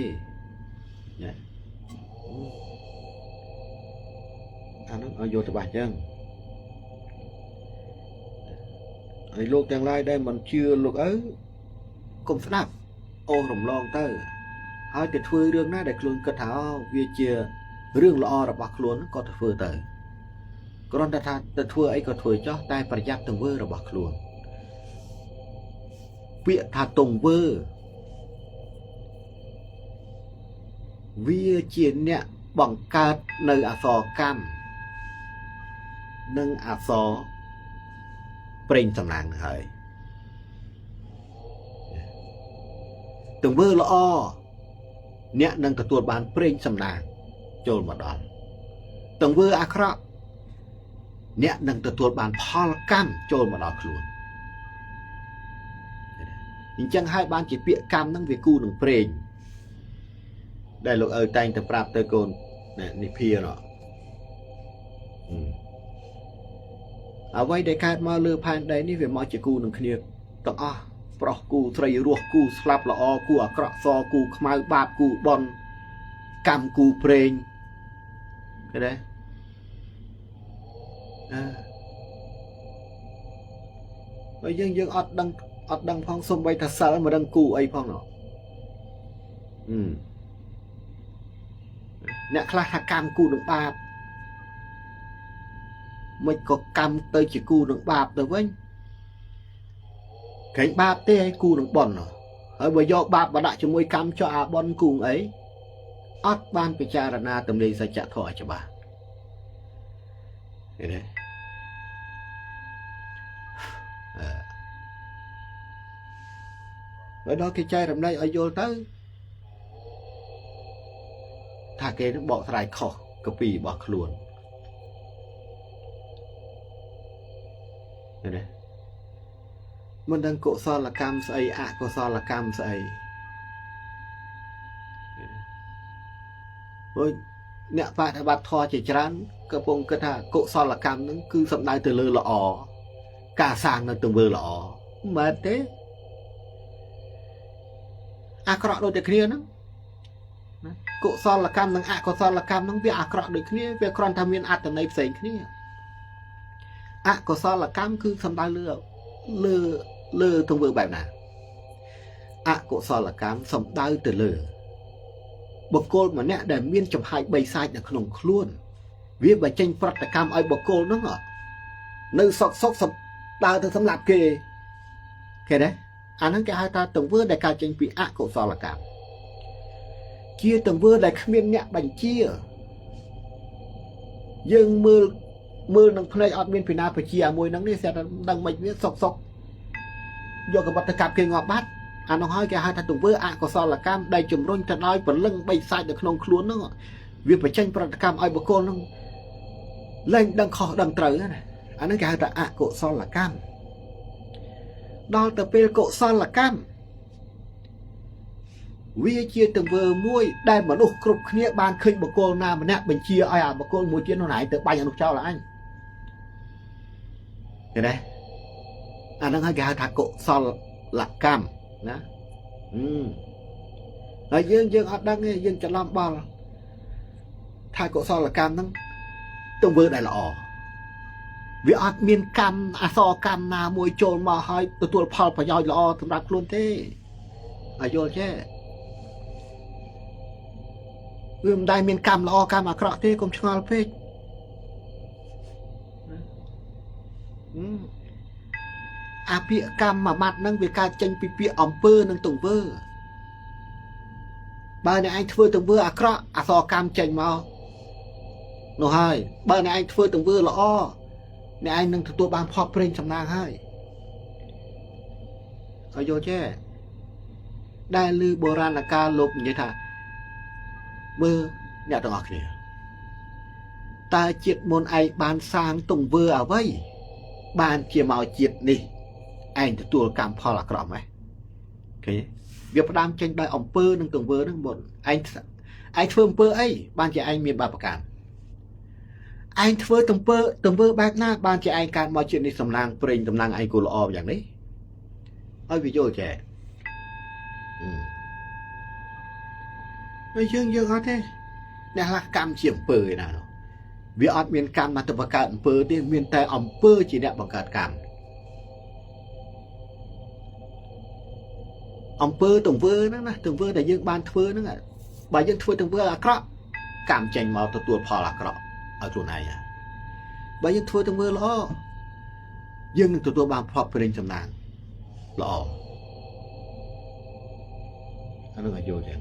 អានោះឲ្យយកច្បាស់ចឹងហើយលោកទាំងឡាយដែលមិនជឿលោកឪកុំស្ដាប់អូសរំលងទៅហើយទៅធ្វើរឿងណាដែលខ្លួនគិតថាវាជារឿងល្អរបស់ខ្លួនក៏ទៅធ្វើទៅគ្រាន់តែថាទៅធ្វើអីក៏ធ្វើចោះតែប្រយ័ត្នទង្វើរបស់ខ្លួនពាក្យថាទង្វើវាជាអ្នកបង្កើតនៅអសរកម្មនិងអសរប្រេងសំណាងហើយទង្វើល្អអ្នកនឹងទទួលបានប្រេងសំណាងចូលមកដល់ទង្វើអាក្រក់អ្នកនឹងទទួលបានផលកម្មចូលមកដល់ខ្លួនអញ្ចឹងហើយបានជាពាក្យកម្មហ្នឹងវាគូនឹងប្រេងដែលលោកឪតែងតែប្រាប់ទៅកូននិភាណអ្វីដែលកើតមកលើផែនដីនេះវាមកជាគូនឹងគ្នាទាំងអស់ប្រុសគូស្រីរស់គូស្លាប់ល្អគូអាក្រក់សគូខ្មៅបាបគូបនកម្មគូប្រេងឃើញទេបើយើងអត់ដឹងផងសំបីថាសិលមិនដឹងគូអីផងអ្នកខ្លះថាកម្មគូនឹងបាបមិនក៏កម្មទៅជាគូនឹងបាបទៅវិញក្រែងបាបទេឲ្យគូនឹងបន់ហើយបើយកបាបមកដាក់ជាមួយកម្មចុះអាបន់គូអី អត់បានពិចារណាទំនេរសច្ចធម៌ច្បាស់ឃើញទេហើយដល់គេចែករំលែកឲ្យយល់ទៅថាគេនឹងបកស្រាយខុសកពីរបស់ខ្លួនឃើញទេមិនដឹងកុសលកម្មស្អីអកុសលកម្មស្អីព្រោះអ្នកបដិបត្តិធម៌ជាច្រើនកំពុងគិតថាកុសលកម្មហ្នឹងគឺសំដៅទៅលើល្អការសាងនៅទង្វើល្អមិនមែនទេអាក្រក់ដូចតែគ្នាហ្នឹងណាកុសលកម្មនិងអកុសលកម្មហ្នឹងវាអាក្រក់ដូចគ្នាវាគ្រាន់តែមានអត្ថន័យផ្សេងគ្នាអកុសលកម្មគឺសំដៅលើទង្វើបែបណាអកុសលកម្មសំដៅទៅលើបុគ្គលម្នាក់ដែលមានចំហាយបីសាច់នៅក្នុងខ្លួនវាបើចេញប្រតិកម្មឲ្យបុគ្គលហ្នឹងនៅសុកដើរទៅសម្លាប់គេឃើញទេអាហ្នឹងគេហៅថាទង្វើដែលកើតចេញពីអកុសលកម្មជាទង្វើដែលគ្មានអ្នកបញ្ជាយើងមើលនឹងភ្នែកអត់មានពីណាបញ្ជាមួយហ្នឹងនេះស្រាប់តែដឹងមិនវាសុកយកកបฏកម្មគេងាប់បាត់អានោះហើយគេហៅថាទង្វើអកុសលកម្មដែលជំរុញទៅដោយព្រលឹងបីសាច់នៅក្នុងខ្លួនហ្នឹងវាបញ្ចេញប្រតិកម្មឲ្យបុគ្គលហ្នឹងលែងដឹងខុសដឹងត្រូវណាអាហ្នឹងគេហៅថាអកុសលកម្មដល់ទៅពេលកុសលកម្មវាជាទង្វើមួយដែលមនុស្សគ្រប់គ្នាបានឃើញបុគ្គលណាម្នាក់បញ្ជាឲ្យអាបុគ្គលមួយទៀតនោះណៃទៅបាញ់អនុចោលអញឃើញទេអាហ្នឹងហើយគេហៅថាកុសលកម្មណាហើយយើងអត់ដឹងទេយើងច្រឡំបល់ថាកុសលកម្មហ្នឹងទង្វើដែលល្អវាអត់មានកម្មអសរកម្មណាមួយចូលមកឲ្យទទួលផលប្រយោជន៍ល្អសម្រាប់ខ្លួនទេឲ្យយល់ចេះវាមិនដែលមានកម្មល្អកម្មអាក្រក់ទេកុំឆ្ងល់ពេកអាពាក្យកម្មមួយម៉ាត់ហ្នឹងវាកើតចេញពីពាក្យអំពើនិងទង្វើបើអ្នកឯងធ្វើទង្វើអាក្រក់អសរកម្មចេញមកនោះហើយបើអ្នកឯងធ្វើទង្វើល្អអ្នកឯងនឹងទទួលបានផលប្រេងសំណាងហើយឲ្យយល់ចេះដែលឮបុរាណកាលលោកនិយាយថាមើលអ្នកទាំងអស់គ្នាតើជាតិមុនឯងបានសាងទង្វើអ្វីបានជាមកជាតិនេះឯងទទួលកម្មផលអាក្រក់ไหมឃើញវាផ្ដើមចេញដោយអំពើនិងទង្វើនឹងមុនឯងធ្វើអំពើអីបានជាឯងមានបាបកម្មឯងធ្វើទង្វើបែបណាបានជាឯងកើតមកជាតិនេះសំឡាងប្រេងតំណាងឯងគូល្អយ៉ាងនេះឲ្យវាយល់ចេះហើយយើងអត់ទេអ្នកខ្លះកម្មជាអំពើឯណានោះវាអត់មានកម្មមកទៅបង្កើតអំពើទេមានតែអំពើជាអ្នកបង្កើតកម្មអំពើទង្វើហ្នឹងណាទង្វើដែលយើងបានធ្វើហ្នឹងបើយើងធ្វើទង្វើអាក្រក់កម្មចេញមកទទួលផលអាក្រក់ឲ្យខ្លួនឯងបើយើងធ្វើទង្វើល្អយើងនឹងទទួលបានផលប្រេងសំណាងល្អអានោះឲ្យយល់ចឹង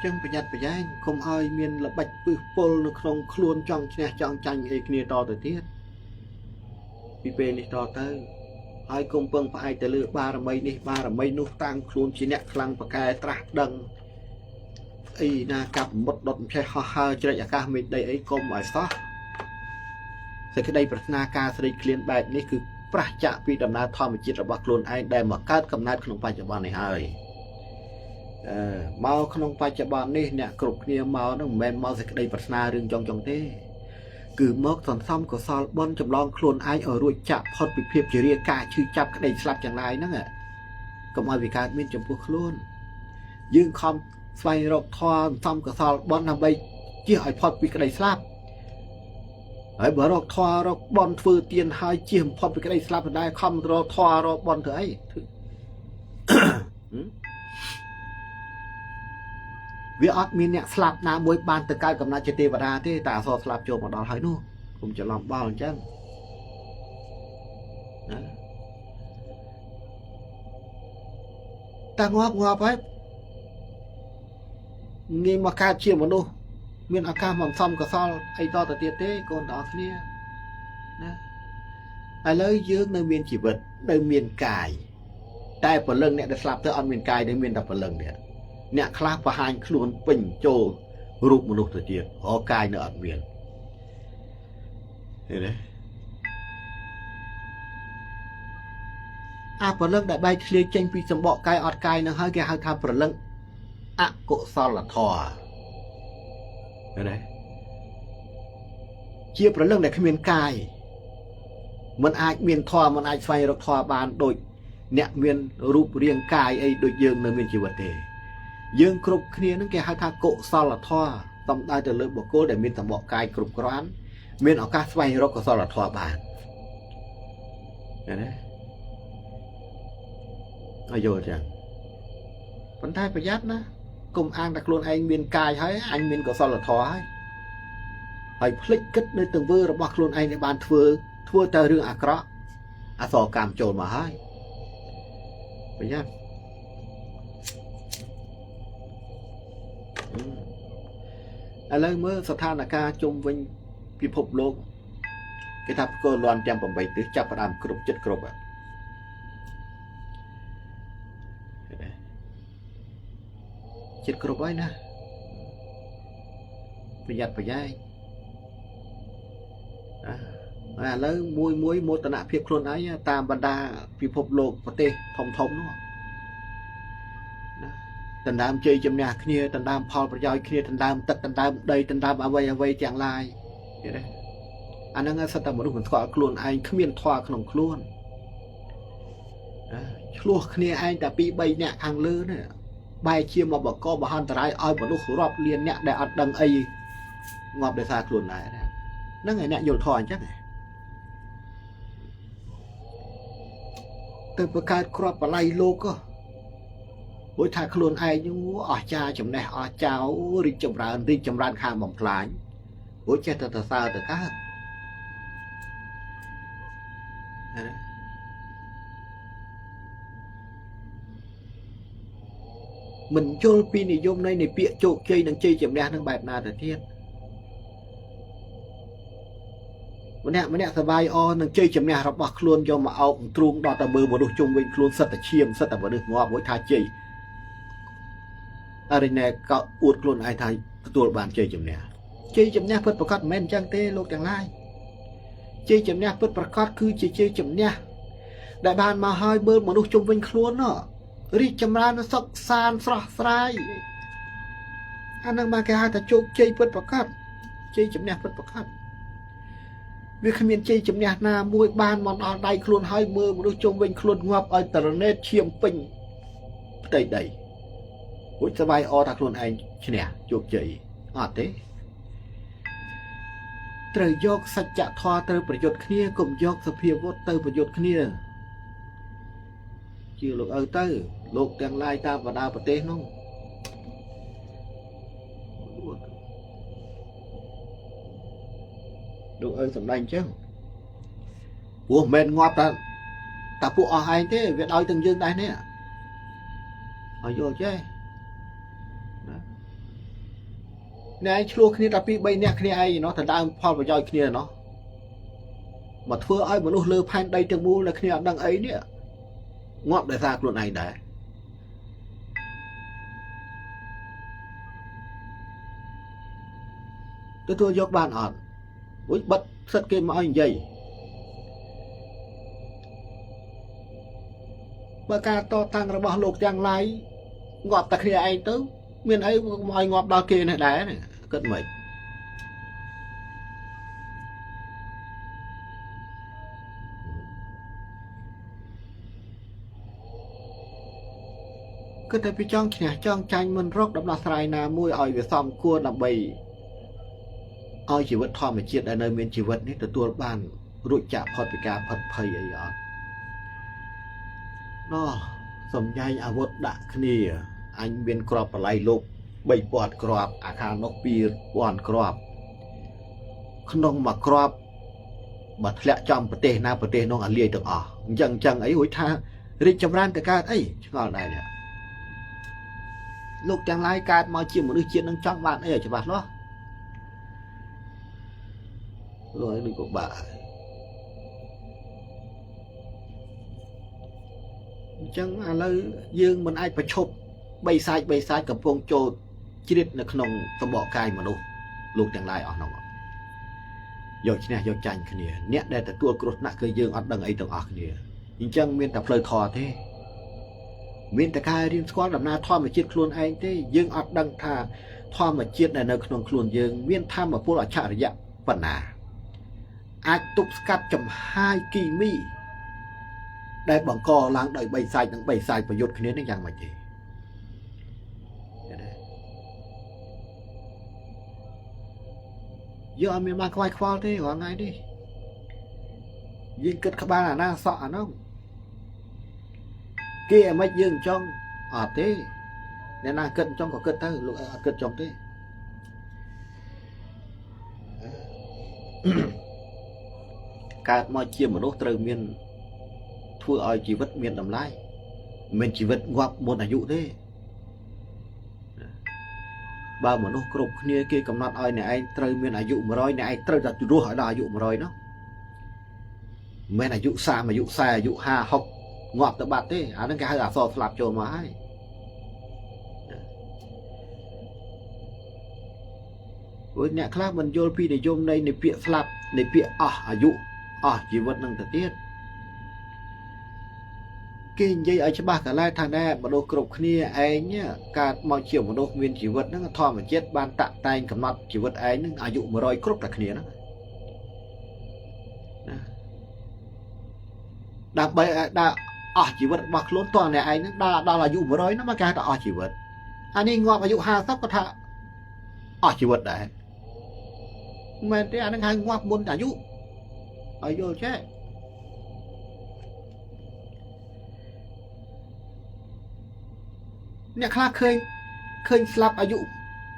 ចឹងប្រយ័ត្នប្រយែងកុំឲ្យមានល្បិចពឹសពុលនៅក្នុងខ្លួនចង់ឈ្នះចង់ចាញ់អីគ្នាតទៅទៀតពីពេលនេះតទៅហើយកុំពឹងផ្អែកទៅលើបារមីនេះបារមីនោះតាំងខ្លួនជាអ្នកខ្លាំងប្រកែត្រាស់ដឹងអីណាកាប់មុតដុតផ្ទះហោះហើរជ្រែកអាកាសមេឃដីអីកុំឲ្យសោះសេចក្តីប្រាថ្នាការស្រេកឃ្លានបែបនេះគឺប្រះចាកពីដំណើរធម្មជាតិរបស់ខ្លួនឯងដែលមកកើតកំណើតក្នុងបច្ចុប្បន្ននេះហើយមកក្នុងបច្ចុប្បន្ននេះអ្នកគ្រប់គ្នាមកនឹងមិនមែនមកសេចក្តីប្រាថ្នារឿងចង់ទេគឺមកសន្សំកុសលបុណ្យចម្លងខ្លួនឯងឲ្យរួចចាក់ផុតពីភាពជារាការឈឺចាប់ក្តីស្លាប់ទាំងឡាយហ្នឹងកុំឲ្យវាកើតមានចំពោះខ្លួនយើងខំស្វែងរកធម៌សន្សំកុសលបុណ្យដើម្បីជៀសឲ្យផុតពីក្តីស្លាប់ហើយបើរកធម៌រកបុណ្យធ្វើទានហើយជៀសផុតពីក្តីស្លាប់ទៅដែរខំរកធម៌រកបុណ្យធ្វើអីវាអត់មានអ្នកស្លាប់ណាមួយបានទៅកើតកំណត់ជាទេវតាទេតែអសរស្លាប់ចូលមកដល់ហើយនោះគុំច្រឡំបល់អញ្ចឹង ta ngọp ấy nghe mà ca chia một đô miền ở ca mỏng xong cả so ai to từ tiệt tế còn đó kia ai lấy dương nơi miền chỉ vật nơi miền cài tai phần lưng nè để slap tới on miền cài nơi miền đập phần lưng nè nè clap và hai luôn bình trồ rụt một lúc từ tiệt họ cài nữa ở miền thế đấy phần lưng đại bay clear tranh vì sầm bọ cài ọt cài nó hơi cái hơi tham phần lưng cộ so là thò thế đấy chia phần lưng này cái miền càiมันอาจเมียนทอมันอาจไฟรถทอบานโดยเนี่ยเมียนรูปเรียงกายไอ้โดยยืงในเมียนชีวิตเองยืงกรุบเคลียนั่นแกหาทางโกซอลทอต้องได้แต่เลือกบอกโก้แต่เมียนสมบอกกายกรุบกร้านเมียนออกกาไฟรถก็ซอลทอบานเห็นไหมอายุจังคนไทยประหยัดนะกลุ่มอ่างตะกรุนไอ้เมียนกายให้ไอ้เมียนก็ซอลทอให้ไอ้พลิกกิดในตึงเวอร์ระบอกกรุนไอ้ในบ้านเฟือทั่วเตอเรื่องอักระสอกามโจรมาให้ไปยังอะไรเมื่อสถานการณ์จมวิญพิภพโลกcái tháp cơ loan trăm bầm bầy tứ chắp đàm cướp chất cướp à chất cướp ấy nè bây giờ phải daiแล้วมวยโมตนะเพียบคลุนไอ้ตามบรรดาพิภพโลกประเทศทองนู่นตันดามเจยจำเนียขี้เนี่ยตันดามพอประยอยขี้เนี่ยตันดามตัดตันดามใดตันดามเอาไว้จางลายเห็นไหมอันนั้นสัตว์มนุษย์เหมือนถอดคลุนไอ้ขมิ้นถอดขนมคลุนคลุนขี้เนี่ยไอ้แต่ปีใบเนี่ยทางเลือเนี่ยใบเชี่ยมาบอกก็บอกฮันตรายเอามนุษย์รอบเรียนเนี่ยได้อัดดังไอ้งอบได้ซาคลุนไอ้นั่นไงเนี่ยโยนถอดจังไงแต่ประกาศครอบอะไรโลกก็โอ้ยถ้าคลุนไอ้ยังอาจารย์จำแนกอาจารย์ริจำรานข้ามบ่มพลายโอ้ยเจ้าตาซาแต่ก้าmình cho pi này vô này này bịa chỗ chơi đằng chơi chậm đen đằng bài nàoแต่เทียนมันเนี่ยสบายอ่อนนั่งเจยจำเนี่ยเราบอกคลุนยอมมาเอาตรุงดอตะเบอร์มาดูจงเป็นคลุนสัตว์เชียมสัตว์มาดูงอไว้ทาเจยอะไรเนี่ยก็อวดคลุนไอ้ทายตัวบานเจยจำเนี่ยเพิ่นประกาศแม่นจังเต้โลกจังไรเจยจำเนี่ยเพิ่นประกาศคือเจยจำเนี่ยได้บานมาให้เบอร์มาดูจงเป็นคลุนเนาะรีจำรานสักซานสระสายอันนั้นมาแค่หาแต่โจเจยเพิ่นประกาศเจยจำเนี่ยเพิ่นประกาศวิขมิ้นเจยจำเนี่ยนามวยบานมันเอาได้คลุนให้มือมาดูจงเป็นคลุนงับเอาแต่ละเนตเชียมปิงใดๆหุ่นสบายอตาคลุนไอ้เชี่ยโจเจยเต้เตยยกสัจจะทอเตยประโยชน์ขี้กลุ่มยกสเปียวเตยประโยชน์ขี้ชื่อโลกเตยโลกแดงลายตาบดาประเทศน้องดูสำนักchứ của mình ngọt ta phụ ở hai thế việc đòi từng dương đây nè ở vô chứ này chua khi ta bị bay nè khi ai nó thật đang phò vào dòi khi nó mà thưa ai mà nó lơ phan đây trong bu là khi đang ấy nè ngọt để ra luôn này đấy tôi dốc bàn ỏn ui bật sất kia mà anh dày bà ca to tăng ra bỏ lục chẳng lại ngọt ta khi anh tới miền ấy mọi ngọt đó kia này đá này cất mệnh cứ thấy trong tranh mình rốc đập là sài nà mùi ỏi về xóm cua là bầy ỏi chỉ vật thò mà chiết ở nơi miền chỉ vật này từ tua bàn rụi chạm phật bị cá phật phầy ấy đó nó sầm nhai à vật đã khnia anh biên crop lại lục bầy bọt crop à khang nóc pi bọt crop không đông mà crop mà lẽ trong bờ tê nó ăn liệt được chẳng chẳng ấy hối tha rít chấm ran cả cái ấy ngon này nè lúc chẳng lái cái mà chìm một đứa chuyện đang trong bạn ấy ở cho bạn đó rồi đừng có bà chẳng là lời dương mình ai phải chụp bay sai cầm phong trồ chỉ biết là không tầm bỏ cài mà đâu lúc chẳng lái ở nó rồi chứ này rồi tranh cái này nét đây là tua cột nặng cái dương ở đằng ấy đằng ở cái này nhưng chẳng miền tập lời thò thế miền tập cài riêng squat làm na thò mà chết luôn anh thế dương ở đằng thà thò mà chết này nó không luôn dương miền tham mà phu là chả được phần nào ai tục cắt chấm 2 kỳ mi đây bằng cò láng đợi bay sai và dột cái này nó mà gì giờ mình mang quay khoa thế gọi ngay đi dương kết các ba là na sọ nó kia mấy dương trong thế nên là cân trong có cân ta lúc cân trong thế cả mọi chiêm một đốt trời miền thua ơi chỉ vật miền đầm lái mình chỉ vật ngoặc một là dụ thế bao mà nó cột kia cầm nát ơi này anh trời miền là dụ mà rồi này anh trời đặt rùa hỏi là dụ mà rồi nó mình là dụ xa mà dụ xa dụ hà học ngoặc tự bạt thế nó cái là so lạp cho mà hay với nhà khác mình vô phi để zoom đây này bịa lạp này bịa dụ chỉ vật năng tự tiết kinh dây ở cho ba cả lai thằng này mà đồ cột kia anh nhá cả mọi chiều mà đồ nguyên chỉ vật nó thò mà chết ban tạ tay cầm mặt chỉ vật ấy nó dụ mà rồi cột là kia đó đặc biệt đã chỉ vật bạc lớn toàn này anh đã là dụ mà rồi nó mà cái đã chỉ vật anh đi ngọt mà dụ hà sắp có thà chỉ vật đấy mà thế anh hay ngọt muốn cả dụ ở vô chứเนี่ยคลาเคยสลับอายุ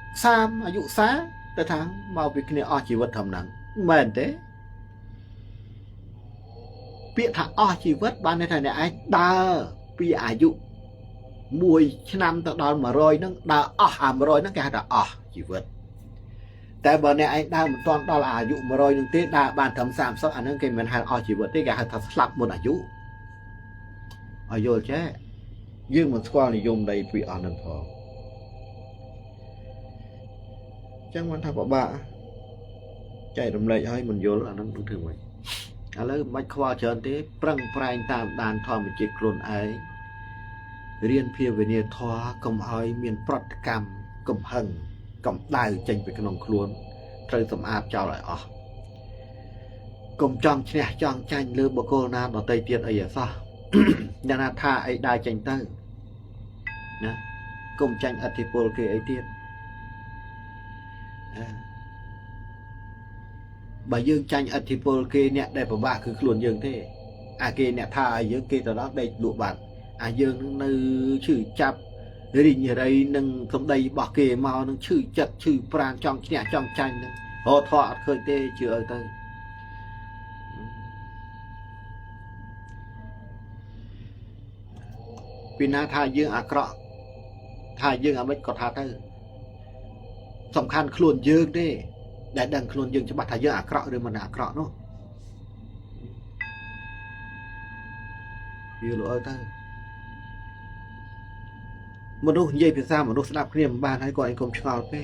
3อายุ3แต่ทางมาวิกเนี่ยชีวิตทำหนังเหมือนเด้เปียถ้าชีวิตบ้านในไทยเนี่ยไอ้ดาปีอายุมวยชนำตะดอนมารอยนั่งดามารอยนั่งแกดาชีวิตแต่บ้านเนี่ยไอ้ดามันตอนดอลอายุมารอยนั่งเต้ดาบ้านทำ3 2อันนั้นแกมันหาชีวิตที่แกหาสลับหมดอายุใช่dương một squad thì dùng đầy vị ăn phò chẳng quan thằng bà chạy đầm lệ hay mình vô là nó đúng thường vậy lấy bách khoa chơi thế prang prang tam đàn thò một chiếc cồn ấy riêng phía về nhà thò cầm hơi miền prot cam cầm hằng cầm đài tranh về cái nòng khuôn trời tầm áp chào lại cầm tròn chè tròn chanh lơ bồ cô na đỏ tây tiệt ấy sao nhà na tha ấy đài tranh tăng nè cùng tranh ở thì pol kia ấy tiên bà dương tranh ở thì pol kia nè đây của bà cứ luôn dương thế kia nè tha dương kia từ đó đây lụa bạn dương nơi chữ chập đình ở đây nâng trong đây bỏ kề màu nâng chữ chật chữ pran trong nè trong tranh họ thọ khơi tê chưa ở đây vì na tha dương cọ tha dương mấy có tha tớiสำคัญคลุนยืงดิได้ดังคลุนยืงจะบัดทายยืงครหรือมันครเนาะยืงหรือเต้มนุษย์เยี่ยพิซซ่ามนุษย์สลับเนี่ยบ้านให้ก่อนไอ้กรมชาวเป้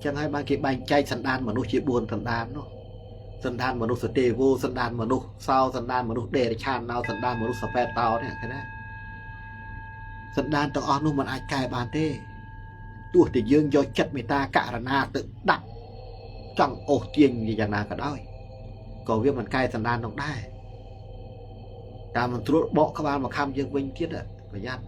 จังให้บ้านเก็บใบใจสันดานมนุษย์เชี่ยบุญสันดานเนาะสันดานมนุษย์สเตโวสันดานมนุษย์เศร้าสันดานมนุษย์เดรัจฉานเอาสันดานมนุษย์สเปรตาเนี่ยแค่นั้นสันดานตัวอ่อนนุ่มมันไอ้กายบานเต้ตัวที่ยืงย่อยจัดเมตากะระนาตึกดักจังโอเตียงอย่างนาก็ได้ก็เวียมันกายสันดานต้องได้แต่มันทะลุเบาะขบานมาคำยังวิ่งเทียดประหยัด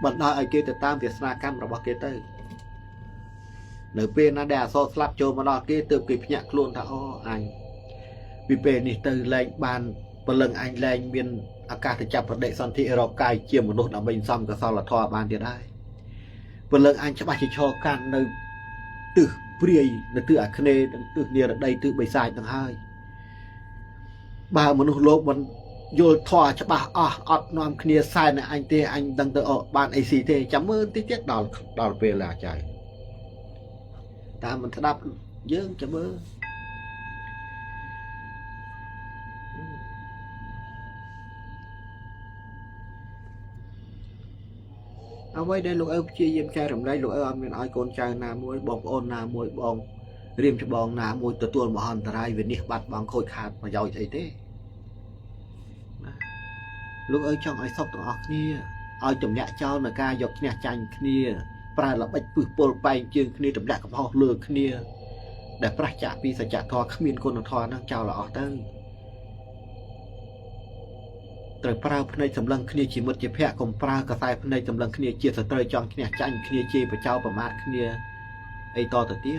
บัดน้อยไอ้เกตตามเทศนากรรมระบเกตเตอร์เนื้อเป็นน่าแดดโซสลับโจมาดอเกตเตอร์กิบหยักล้วนท่าอ้ออันวิเปนี่เตอร์แรงบานพลังอันแรงเมียนอากาศจับประเดสันติเรากายเจียมมนุษย์เอาไปซ้ำกับซาลทอบานจะได้พ lượng anh chấp chỉ cho can nơi từ priê nơi từ à khné từ nia ở đây từ bầy sai thằng hai ba mình lốp mình vô thò chấp nom khné sai này anh tê anh đang từ ban AC tê chấm ơn tí tiết đào về là chạy ta mình đáp dương chấm ơnเอาไว้ได้ลูกเอ๋ยชี้ยิ้มใจรำไรลูกเอ๋ยมันอ้อยโกนใจนามวยบองโอนนามวยบองเรียมจะบองนามวยตัวมหันตรายเวนิบัดบางโคยขาดมาเยาว์ใจเต้ลูกเอ๋ยช่องไอ้ซอกตัวออกนี่อ้อยจมแหนเจ้าหน้ากายกเนี่ยจันนี่ปลาละใบปื้อปลไปจึงนี่จมแหนกับพ่อเลือกนี่แต่พระจ่าปีสัจจะทอขมิ้นคนทอนั่งเจ้าละออกเต้แต่ปลาพนัยจำลังขณีจีมดจีแพะกลมปลากระต่ายพนัยจำลังขณีเจียสเตยจองขณีจันขณีจีพระเจ้าประมาทขณีไอต่อตัวเตี้ย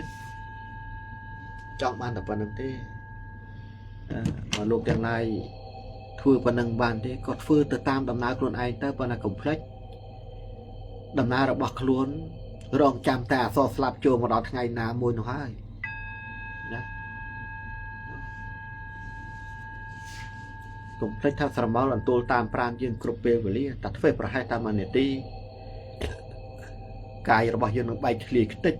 จองบ้านแต่ปนังเต้มาลูกอย่างไรทั่วปนังบ้านเต้ก็ฟื้นแต่ตามดำนาครุนไอเต้ปนังกลมเพล็กดำนาเราบักล้วนรองจำแต่ซอสลับโจมาดอดไงนามวยหน่อยนะกลุ่มเพลทสมอลหลังตัวตามปราณยืนกรุบเปลวเลียตัดไฟประให้ตามมันเนตีกายระบายยืนใบคลีกติด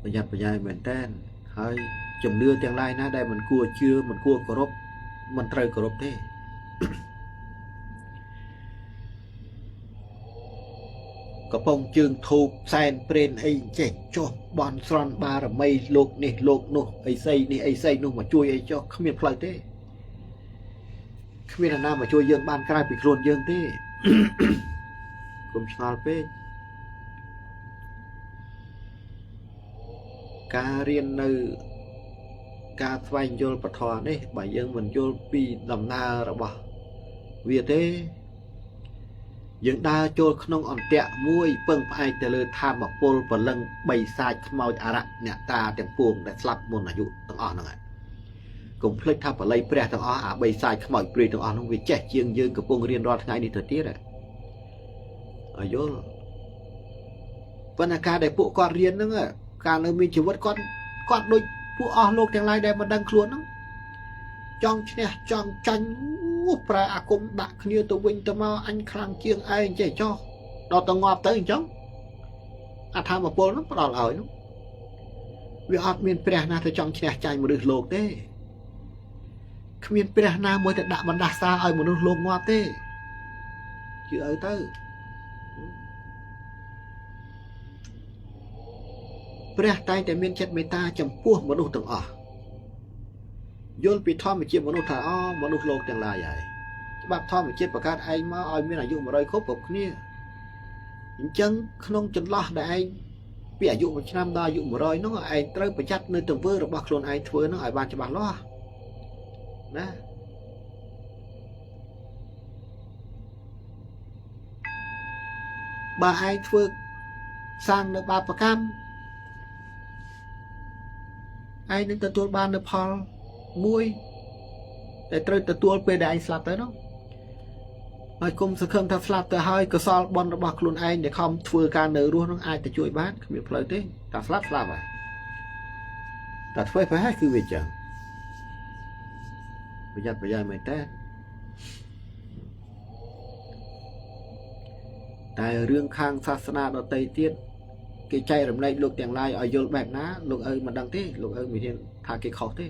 ประหยัดประหยัดเหมือนแต้นเฮ้ยจมเนื้อเตียงไล่นะได้มันกลัวเชื่อมันกลัวกรบมันเตยกรบเท่กระปองจึงถูกแซนเปรนไอ้เจ๊จบบอลสรอนบาร์ไม่โลกนี่โลกนู่ไอ้ไซนี่ไอ้ไซนู่มาช่วยไอ้จอกขมิ้นพลอยเต้ขมิ้นน้ำมาช่วยยังบ้านกลายไปโคลนยังเต้กลมชาลเป้การเรียนในการสวายโยลปะทอนี่ใบยังเหมือนโยลปีดำนาระบะเวียเต้ยังดาโจลขนมอ่อนเตะมวยเปิงไปแต่เลยทำแบบโปลปลังใบสายขมอยอาระเนี่ยตาเต็มพวงแต่สลับมนอายุต้องอ่อนนั่นไงกลุ่มเพลิดทำอะไรเปรี้ยต้องอ่อนใบสายขมอยเปรี้ยต้องอ่อนต้องวิจัยเชียงยืนกับพวงเรียนรอดไงนี่เถิดที่เลยอายุปัญหาการได้พวกก่อนเรียนนั่งอ่ะการเลยมีชีวิตก่อนโดยพวกอ่อนโลกอย่างไรได้มาดังครัวนั่งจองเนี่ยจองจันปลาอาคมดักเนียตัววิ่งตัวมาอันคลังเชียงไอ้เจ๊จ่อเราต้องงอบเตยจังอาทำมาโปนน้ำปลาเหล่านู้วิอดมีนเปรี้ยนาจะจองเชียใจมนุษย์โลกเต้ขมิ้นเปรี้ยนามวยแต่ดักบรรดาซาไอ้มนุษย์โลกงอบเต้ชื่อเอ้เต้เปรี้ยตายแต่มีนเช็ดเมตาจำพวกมนุษย์ต้องอ่ะโยนปีทอมไปเจียมมนุษย์ถ่ายอ้อมนุษย์โลกจังไรใหญ่บัดทอมไปเจียมประกาศไอ้มาอ้อยมีอายุมาเลยครบกับเนี่ยจังขนมจนล้อได้ไอ้เปียอายุมันน้ำได้อายุมาเลยน้องไอ้เติมไปจัดในตัวเวอร์บักโคลนไอ้เวอร์น้องไอ้บานจะบานล้อนะบาไอ้เวอร์สร้างในบาประกันไอ้นึกตัวบานในพอมวยแต่เติมตัวไปได้สลับเตอร์น้องไอ้กรมสังคมทับสลับเตอร์ให้กระสอบบอลระบาดคลุนไอ้เดี๋ยวคอมทัวร์การเดินรู้น้องไอ้แต่ช่วยบ้านมีเพลย์เต้ตัดสลับอ่ะตัดไฟไปให้คือเวจังประหยัดไม่แต้แต่เรื่องข้างศาสนาเราเตยเตี้ยกิจใจรำไรลูกแต่งลายเอาโยนแบบน้าลูกมันดังเต้ลูกมีเทียนทากิขอเต้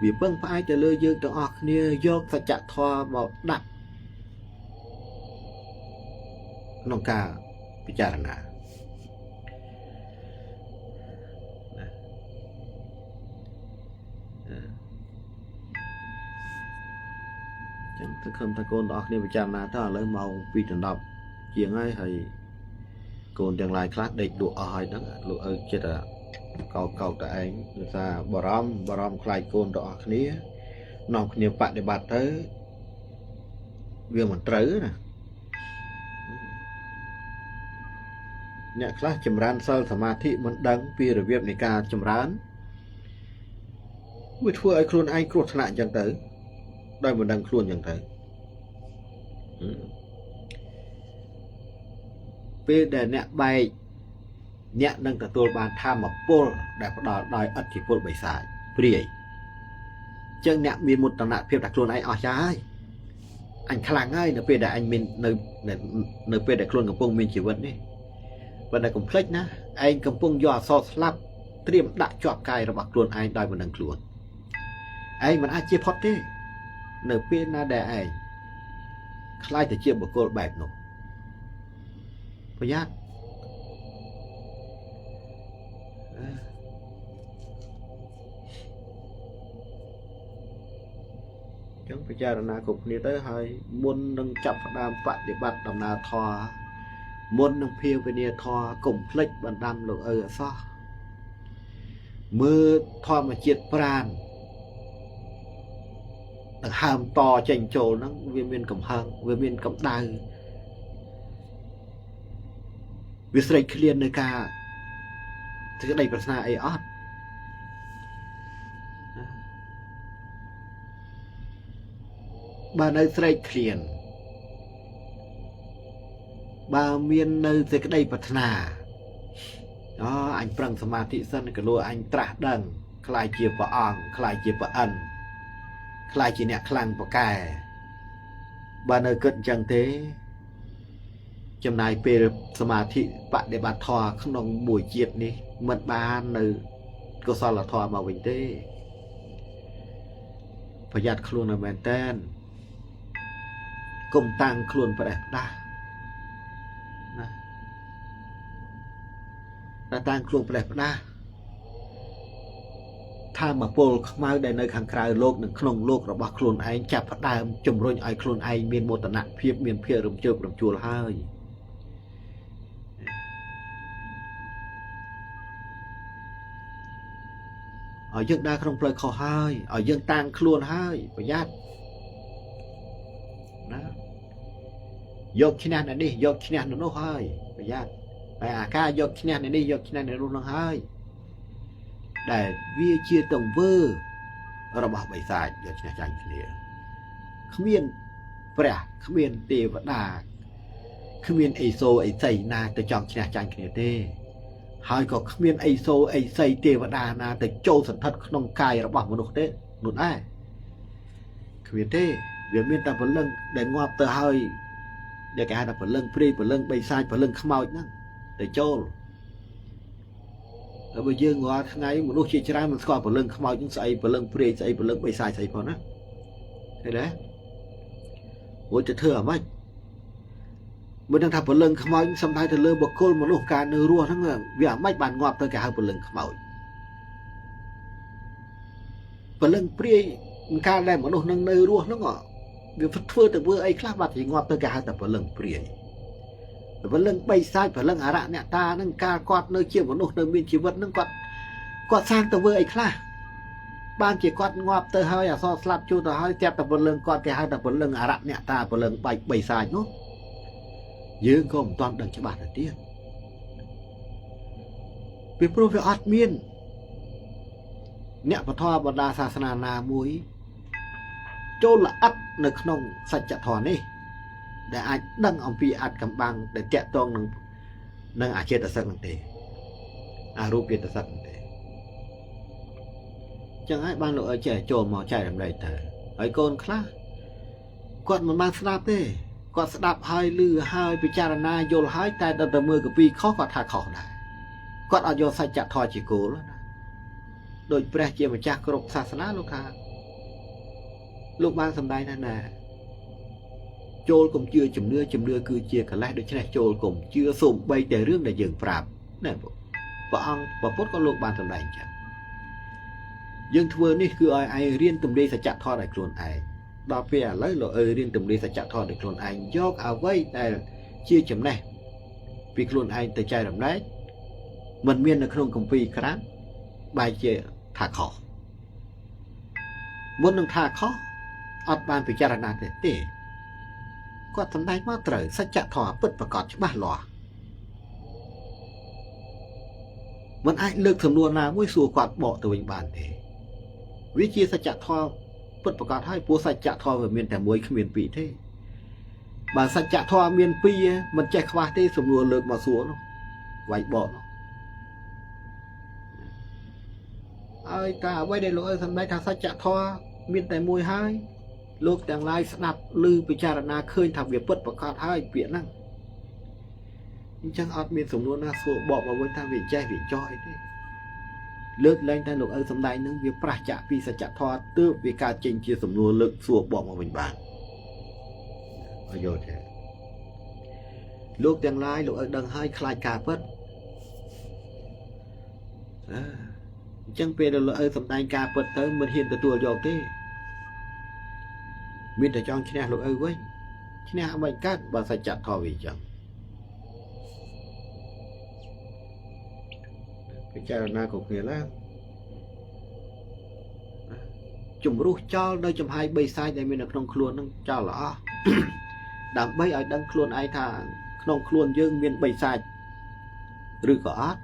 วิเปิ้งพายจะเลยยืนตัวออกเนี่ยโยกสัจจะทอมาดักน้องกาพิจารณาจังถ้าคนตะโกนออกเนี่ยพิจารณาถ้าเลยเมาปีตันดับเกี่ยงให้ให้โกนอย่างไรคลาสเด็กดูอ้อยนั่นลูกเจ็ดcầu tại anh người ta bỏ rom khai côn đỏ khía nòng khía bạn để bạt tới việc mình trứ nè nhẹ class chấm ran sơ thầm thị mình đăng pi rồi việc này ca chấm ran វាធ្វើឲ្យខ្លួនឯងគ្រោះថ្នាក់អញ្ចឹងទៅដោយមិនដឹងខ្លួនអញ្ចឹងទៅពេលដែលអ្នកបែកអ្នកនឹងទទួលបានធម៌ពលដែលផ្ដល់ដោយអធិពលបិសាចព្រាយអញ្ចឹងអ្នកមានមោទនភាពថាខ្លួនឯងអស់ចាស់ហើយអញខ្លាំងហើយនៅពេលដែលអញមាននៅពេលដែលខ្លួនកំពុងមានជីវិតនេះប៉ុន្តែកុំភ្លេចណាឯងកំពុងយកអសរស្លាប់ត្រៀមដាក់ជាប់កាយរបស់ខ្លួនឯងដោយមិនដឹងខ្លួនឯងមិនអាចជៀសផុតទេនៅពេលណាដែលឯងខ្លាចទៅជាបុគ្គលបែបនោះប្រយ័ត្នចឹងពិចារណាគ្រប់គ្នាទៅហើយមុននឹងចាប់ផ្ដើមបប្រតិបត្តិដំណើរធម៌មុននឹងភាវនាធម៌កុំភ្លេចបណ្ដាំលោកអសោះមើលធម្មជាតិប្រាណដង្ហើមតចេញចូលហ្នឹងវាមានកំហឹងវាមានកម្ដៅវាស្រេកឃ្លាននៅការសេចក្តីប្រាថ្នាអីអត់បើនៅស្រេកឃ្លានបើមាននៅសេចក្តីប្រាថ្នាអញប្រឹងសមាធិសិនក៏លួអញត្រាស់ដឹងខ្លាយជាព្រះអង្គខ្លាយជាព្រះអិនខ្លាយជាអ្នកខ្លាំងប្រកែបើនៅគិតអញ្ចឹងទេចំណាយពេលសមាធិបដិបត្តិធម៌ក្នុងមួយជាតិនេះមិនបាននៅកុសលធម៌មកវិញទេប្រយ័ត្នខ្លួនឲ្យមែនតែនកុំតាំងខ្លួនប្រេះផ្ដាស់ណាតែតាំងខ្លួនប្រេះផ្ដាស់ធម៌ពលខ្មៅដែលនៅខាងក្រៅលោកនិងក្នុងលោករបស់ខ្លួនឯងចាប់ផ្ដើមជំរុញឲ្យខ្លួនឯងមានមោទនភាពមានភាពរំជើបរំជួលហើយឲ្យយើងដើរក្នុងផ្លូវខុសហើយឲ្យយើងតាំងខ្លួនហើយប្រយ័ត្នណាយកឈ្នះនៅនេះយកឈ្នះនៅនោះហើយប្រយ័ត្នតែអាការយកឈ្នះនៅនេះយកឈ្នះនៅនោះនឹងហើយដែលវាជាទង្វើរបស់បិសាចយកឈ្នះចាញ់គ្នាគ្មានព្រះគ្មានទេវតាគ្មានអេសូអេសីណាទៅចង់ឈ្នះចាញ់គ្នាទេហើយក៏គ្មានអេសូអេសីទេវតាណាទៅចូលសន្ធិដ្ឋក្នុងកាយរបស់មនុស្សទេនោះដែរគ្មានទេវាមានតែព្រលឹងដែលងាប់ទៅហើយដែលគេហៅថាព្រលឹងព្រាយព្រលឹងបិសាចព្រលឹងខ្មោចហ្នឹងទៅចូលហើយបើយើងរាល់ថ្ងៃមនុស្សជាច្រើនមិនស្គាល់ព្រលឹងខ្មោចហ្នឹងស្អីព្រលឹងព្រាយស្អីព្រលឹងបិសាចស្អីផងណាឃើញទេអូទៅធ្វើអ្ហ្មិចមិនដឹងថាព្រលឹងខ្មោចសំដៅទៅលើបុគ្គលមនុស្សការនៅរស់ហ្នឹងវាអ្មិចបានងាប់ទៅគេហៅព្រលឹងខ្មោចព្រលឹងព្រាយកាលដែលមនុស្សនឹងនៅរស់ហ្នឹងវាធ្វើទៅធ្វើអីខ្លះបាត់ជាងាប់ទៅគេហៅតែព្រលឹងព្រាយព្រលឹងបិសាចព្រលឹងអរៈអ្នកតាហ្នឹងកាលគាត់នៅជាមនុស្សនៅមានជីវិតហ្នឹងគាត់សាងទៅធ្វើអីខ្លះបានជាគាត់ងាប់ទៅហើយអសរស្លាប់ជួទៅហើយតែព្រលឹងគាត់គេហៅតែព្រលឹងអរៈអ្នកតាព្រលឹងបិសាចនោះយើងក៏មិនទាន់ដឹងច្បាស់ទៅទៀតពីព្រោះវាអត់មានអ្នកពធបណ្ដាសាសនាណាមួយចូលល្អិតនៅក្នុងសច្ចធម៌នេះដែលអាចដឹងអំពីអត្តកម្បាំងដែលតាក់ទងនឹងអចេតសិកនឹងទេអរូបេតសិកនឹងទេចឹងហើយបានលោកអើចេះចូលមកចែករំលែកទៅហើយកូនខ្លះគាត់មិនបានស្ដាប់ទេគាត់ស្ដាប់ហើយឮហើយពិចារណាយល់ហើយតែដល់ទៅមើលកពីខុសគាត់ថាខុសដែរគាត់អត់យកសច្ចធម៌ជាគោលណាដោយព្រះជាម្ចាស់គ្រប់សាសនាលោកថាលោកបានសម្ដែងថាណាចូលកុំជឿជំនឿគឺជាកិលេសដូច្នេះចូលកុំជឿសូម្បីតែរឿងដែលយើងប្រាប់ណាព្រះអង្គព្រះពុទ្ធក៏លោកបានសម្ដែងចឹងយើងធ្វើនេះគឺឲ្យឯងរៀនទម្លាយសច្ចធម៌ដោយខ្លួនឯងដល់ពេលឥឡូវលោករៀនទម្លាយសច្ចធម៌ដោយខ្លួនឯងយកអ្វីដែលជាចំណេះពីខ្លួនឯងទៅចែករំលែកមិនមាននៅក្នុងគម្ពីរក្រានបែរជាថាខុសមុននឹងថាខុសអត់បានពិចារណាទេគាត់សម្ដែងមកត្រូវសច្ចធម៌ពិតប្រាកដច្បាស់លាស់មិនអាចលើកសំណួរណាមួយសួរគាត់បកទៅវិញបានទេ วิธีสัจธรรมเปิดประกาศให้ผู้สัจธรรมเมียนแต่มวยเมียนปีเท่บางสัจธรรมเมียนปีมันแจกว่าที่สมนวนเลิกมาสัวเนาะไว้บ่เนาะไอ้ตาไว้ได้ลูกสมัยทางสัจธรรมเมียนแต่มวยให้ลูกแต่งลายสนับลือพิจารณาเคยทำเวียเปิดประกาศให้เปลี่ยนนั่งจังอัดเมียนสมนวนนาสัวบอกมาไว้ทางเวียนใจเวียนจอยนี่เลิกแรงแต่ลูกสมัยนึงเวียประจักษ์ปีสัจธรรมตื้อเวียการเจงเชียสมนวนเลิกสัวบอกมาเป็นบางประโยชน์ลูกแต่งลายลูกดังให้คลายกาเปิดจังเป็นลูกสำนักกาเปิดเติมมันเห็นตัวโยกที่มีแต่จ้องชนะลูกเว้ยชนะไม่กัดบาสัจจทวีจังพิจารณาของเงี้ยแล้วจุ่มรู้เจ้าโดยจำให้ใบไซในมีนักนองครัวนั่งเจ้าหรอดังใบไอ้ดังครัวไอ้ทางนองครัวยื่นมีใบไซหรือก็อัด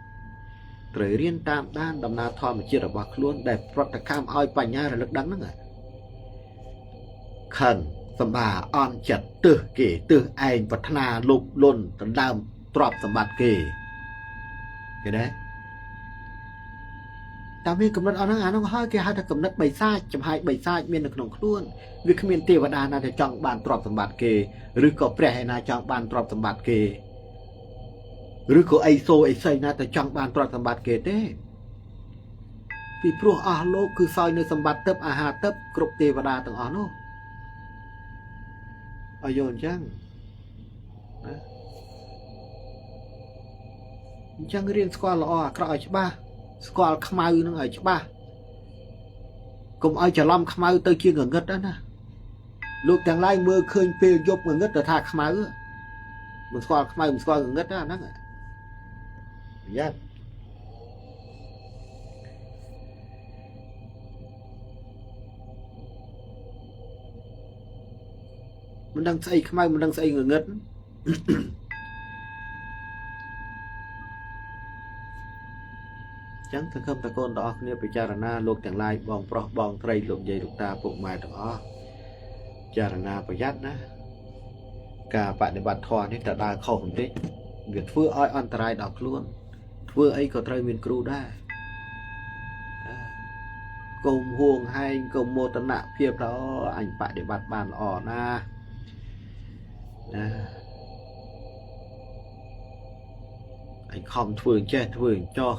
หรือเรียนตามด้านดำนาทอมเชื่อว่าครัวได้ปรตข้ามอ้อยปัญญาระลึกดังนั่นไงขันสมบัติอ่อนจัดตื้อเก๋ตื้อไอ้พัฒนาลุกล้นตดามตรอบสมบัติเก๋เห็นไหมตามมีกำหนดเอาหนังน้องห้อยเกี่ยให้กำหนดใบซ่าจำให้ใบซ่าเมียนขนมคล้วนวิคเมียนเทวดานาจะจองบานตรอบสมบัติเกหรือก็แปรให้นาจองบานตรอบสมบัติเกหรือก็ไอโซไอไซนาจะจองบานตรอบสมบัติเกเต้ปีพรัวอาโลกคือซอยในสมบัติเติบอาหารเติบกรบเทวดาต่างอ๋อโนอาโยนจังจังเรียนสกอลอ๋อกระไรใช่ปะสกอลขมายนั่งไอ้ใช่ปะกุมไอ้จะล้อมขมายเตยเชียงเงินนั่นนะลูกแต่งไล่เมื่อเคยเปย์ยบเงินแต่ทาขมายมันสกอลขมายมันสกอลเงินนั่นไงยัดมันดังใส่ขมายมันดังใส่เงินจังทั้งคำตะโกนดอกเนี่ยไปจารณาโลกแต่งลายบองเปราะบองไตรหลงใหญ่ลูกตาปลุกไม้ต่อจารณาประยัดนะกาปฏิบัติทอนี่แต่ได้เข้าผมดิเบียดเฟื่ออ้อยอันตรายดอกล้วนเฟื่อไอ้ก็ไตรมีนครูได้กลมห่วงให้กลมโมตนะเพียบแล้วอันปฏิบัติบานอ่อนะไอ้คอมทเวงแจ้ทเวงจ่อ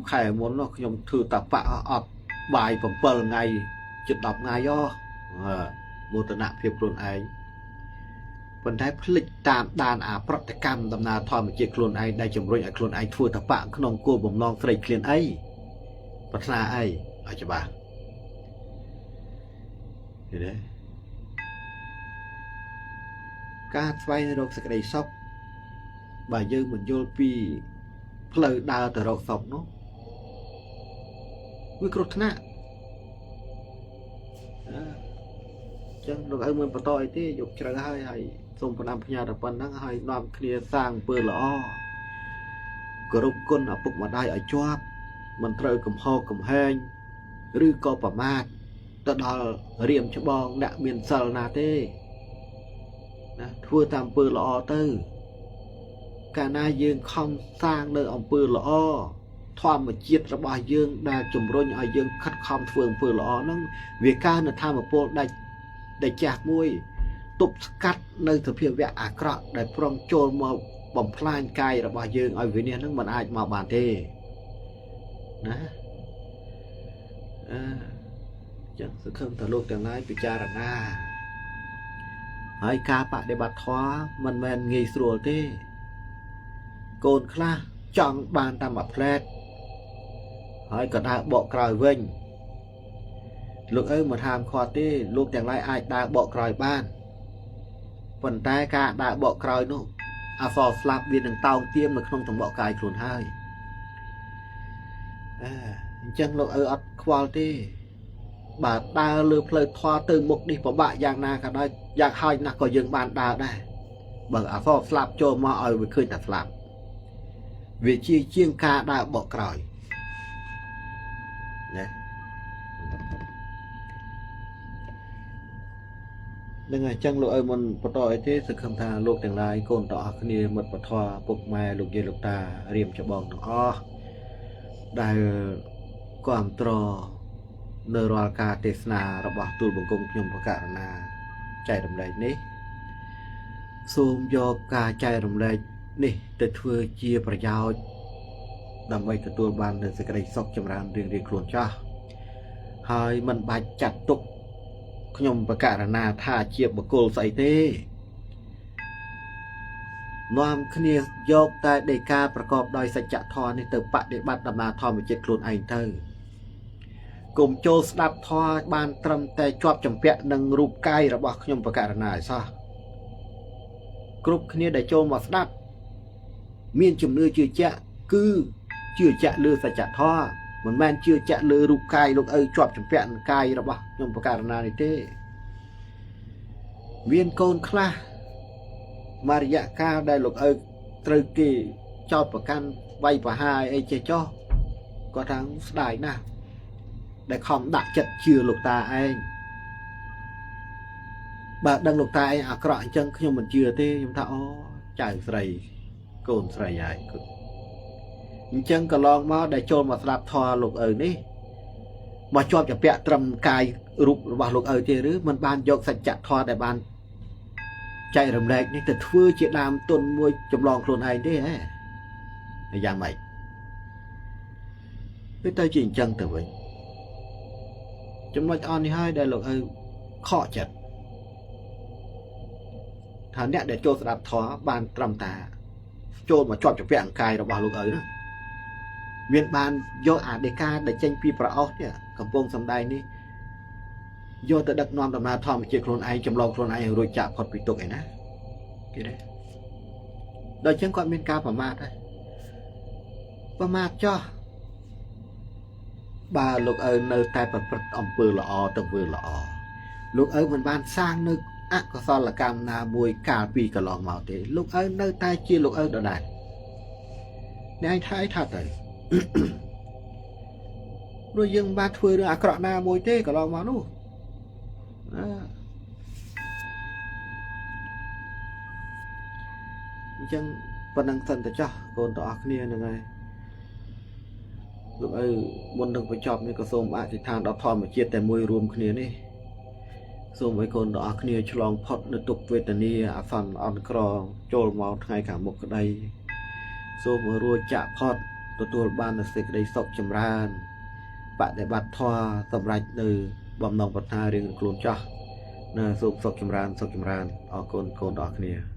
ไข่ม้วนเนาะยมถือตับปะอดบ่ายผมเปิลไงจุดดอกไงย่อโมตนะเพียบโคลนไอคนไทยผลิตตามดานปฏิกรรมดำนาทอมเจียโคลนไอได้จำรวยโคลนไอทั่วตับปะขนมกูบ่มลองใส่เคลียนไอพัฒนาไออาจจะบ้าเห็นไหมการไฟในโรคสกัดซอกบ่ายยืมเหมือนโยลปีเพลย์ดาวแต่เราสอบเนาะวิกฤตนะจังเราเอาเงินประตอยที่ยกเชิญให้ส่งพนักพญาตะปันนั่งให้นำเคลียร์สร้างเปิดล้อกรุบก้นเอาปุกมาได้ไอ้จวบมันเตยกับหอกกับแห้งหรือก็ประมาทตลอดเรียมชบองดักเมียนซาลนาเต้นะทั่วตามเปิดล้อเตอการนายยืงคำสร้างเนื้ออมปืนละอ้อทอมมาเจียดระบายยืงได้จุ่มร้อนไอยืงคัดคำเฟืองปืนละอ้อนั่งเวียก้าเนื้อทามาโปได้จากมวยตุบสกัดในสเพียแวะอากระได้พรองโจรมาบ่มพลานกายระบายยืงไอเวียเนี่ยนั่งมันอาจมาบานเทนะจังสักคำตะลุกแต่งไล่ปิจารณาไอกาปะได้บัดท้อมันแมนงีสโรเต้โกนคลาจังบานตามแบบแพลดให้ก็ได้บอกกลอยเว้งลูกมาทำคอที่ลูกแต่งไรไอ้ได้บอกกลอยบ้านฝนใต้กาได้บอกกลอยนู่อาฟอสลับเวียนหนึ่งเตาเตรียมในขนมต้องบอกกายคลุนให้จังลูกอัดควอลที่บาดดาเลือเพลย์ทอตึงมุกดิปะบะอย่างนาก็ได้อยากให้นักก็ยังบานดาได้เบิกอาฟอสลับโจมาเอาไปขึ้นแต่สลับวิธีเชียงกาได้บอกกลอย ណានឹងអញ្ចឹងលោកឪមិនបន្តអីទេសង្ឃឹមថាលោកទាំងឡាយកូនទាំងអស់គ្នាមិត្តពធពុកម៉ែលោកយាយលោកតារៀមច្បងទាំងអស់ដែលគ្រប់ត្រនៅរាល់ការទេសនារបស់ទូលបង្គំខ្ញុំបកករណាចែករំលែកនេះសូមយកការចែករំលែកនេះទៅធ្វើជាប្រយោជន៍ដើម្បីទទួលបាននូវសេចក្តីសុខចម្រើនរៀងៗខ្លួនចាស់ហើយមិនបាច់ចាត់ទុកខ្ញុំបកករណាថាជាបុគ្គលស្អីទេនាំគ្នាយកតែដីកាប្រកបដោយសច្ចធម៌នេះទៅបដិបត្តិដំណើរធម្មជាតិខ្លួនឯងទៅកុំចូលស្ដាប់ធម៌បានត្រឹមតែជាប់ចម្ពាក់នឹងរូបកាយរបស់ខ្ញុំបកករណាឯសោះគ្រប់គ្នាដែលចូលមកស្ដាប់មានជំនឿជឿជាក់គឺជឿជាក់លើសច្ចធម៌មិនមែនជឿជាក់លើរូបកាយលោកឪជាប់ចម្ពាក់នឹងកាយរបស់ខ្ញុំបកករណានេះទេមានកូនខ្លះមករយៈកាលដែលលោកឪត្រូវគេចោទប្រកាន់វាយប្រហារអីចេះចោះគាត់ថាស្ដាយណាស់ដែលខំដាក់ចិត្តជឿលោកតាឯងបើដឹងលោកតាឯងអាក្រក់អញ្ចឹងខ្ញុំមិនជឿទេខ្ញុំថាអូចៅស្រីកូនស្រីហើយអញ្ចឹងកន្លងមកដែលចូលមកស្ដាប់ធម៌លោកឪនេះមកជាប់ជាពាក់ត្រឹមកាយរូបរបស់លោកឪទេឬមិនបានយកសច្ចធម៌ដែលបានចែករំលែកនេះទៅធ្វើជាដើមទុនមួយចម្លងខ្លួនឯងទេហ៎ហើយយ៉ាងម៉េចវាទៅជាអញ្ចឹងទៅវិញចំណុចអននេះហើយដែលលោកឪខកចិត្តថាអ្នកដែលចូលស្ដាប់ធម៌បានត្រឹមតាចូលមកជាប់ជាពាក់អង្កាយរបស់លោកឪនោះមានបានយកអាដេកាដែលចេញពីប្រអស់នេះកំពុងសម្ដែងនេះយកទៅដឹកនាំដំណើរធម្មជាតិខ្លួនឯងចម្លងខ្លួនឯងរួចចាក់ផុតពីទុក្ខឯណាគេទេដល់ចឹងគាត់មានការប្រមាថហើយប្រមាថចោះបើលោកឪនៅតែប្រព្រឹត្តអំពើល្អទៅធ្វើល្អលោកឪមិនបានសាងនៅអកុសលកម្មណាមួយកាលពីកន្លងមកទេលោកឪនៅតែជាលោកឪដដែលអ្នកឯងថាអីថាទៅព្រោះយើងមិនបានធ្វើរឿងអាក្រក់ណាមួយទេកន្លងមកនោះអញ្ចឹងប៉ុណ្ណឹងសិនទៅចោះកូនទាំងអស់គ្នាហ្នឹងហើយលោកឪមុននឹងបញ្ចប់នេះក៏សូមអធិដ្ឋានដល់ធម្មជាតិតែមួយរួមគ្នានេះសូមឲ្យកូនទាំងអស់គ្នាឆ្លងផុតនៅទុក្ខវេទនាអាសន្នអន់ក្រចូលមកថ្ងៃខាងមុខក្តីសូមឲ្យរួចចាក់ផុតទទួលបាននូវសេចក្តីសុខចម្រើនបដិបត្តិធម៌សម្រេចនៅបំណងប្រាថ្នារៀងខ្លួនចាស់សូមសុខចម្រើនអរគុណកូនទាំងអស់គ្នា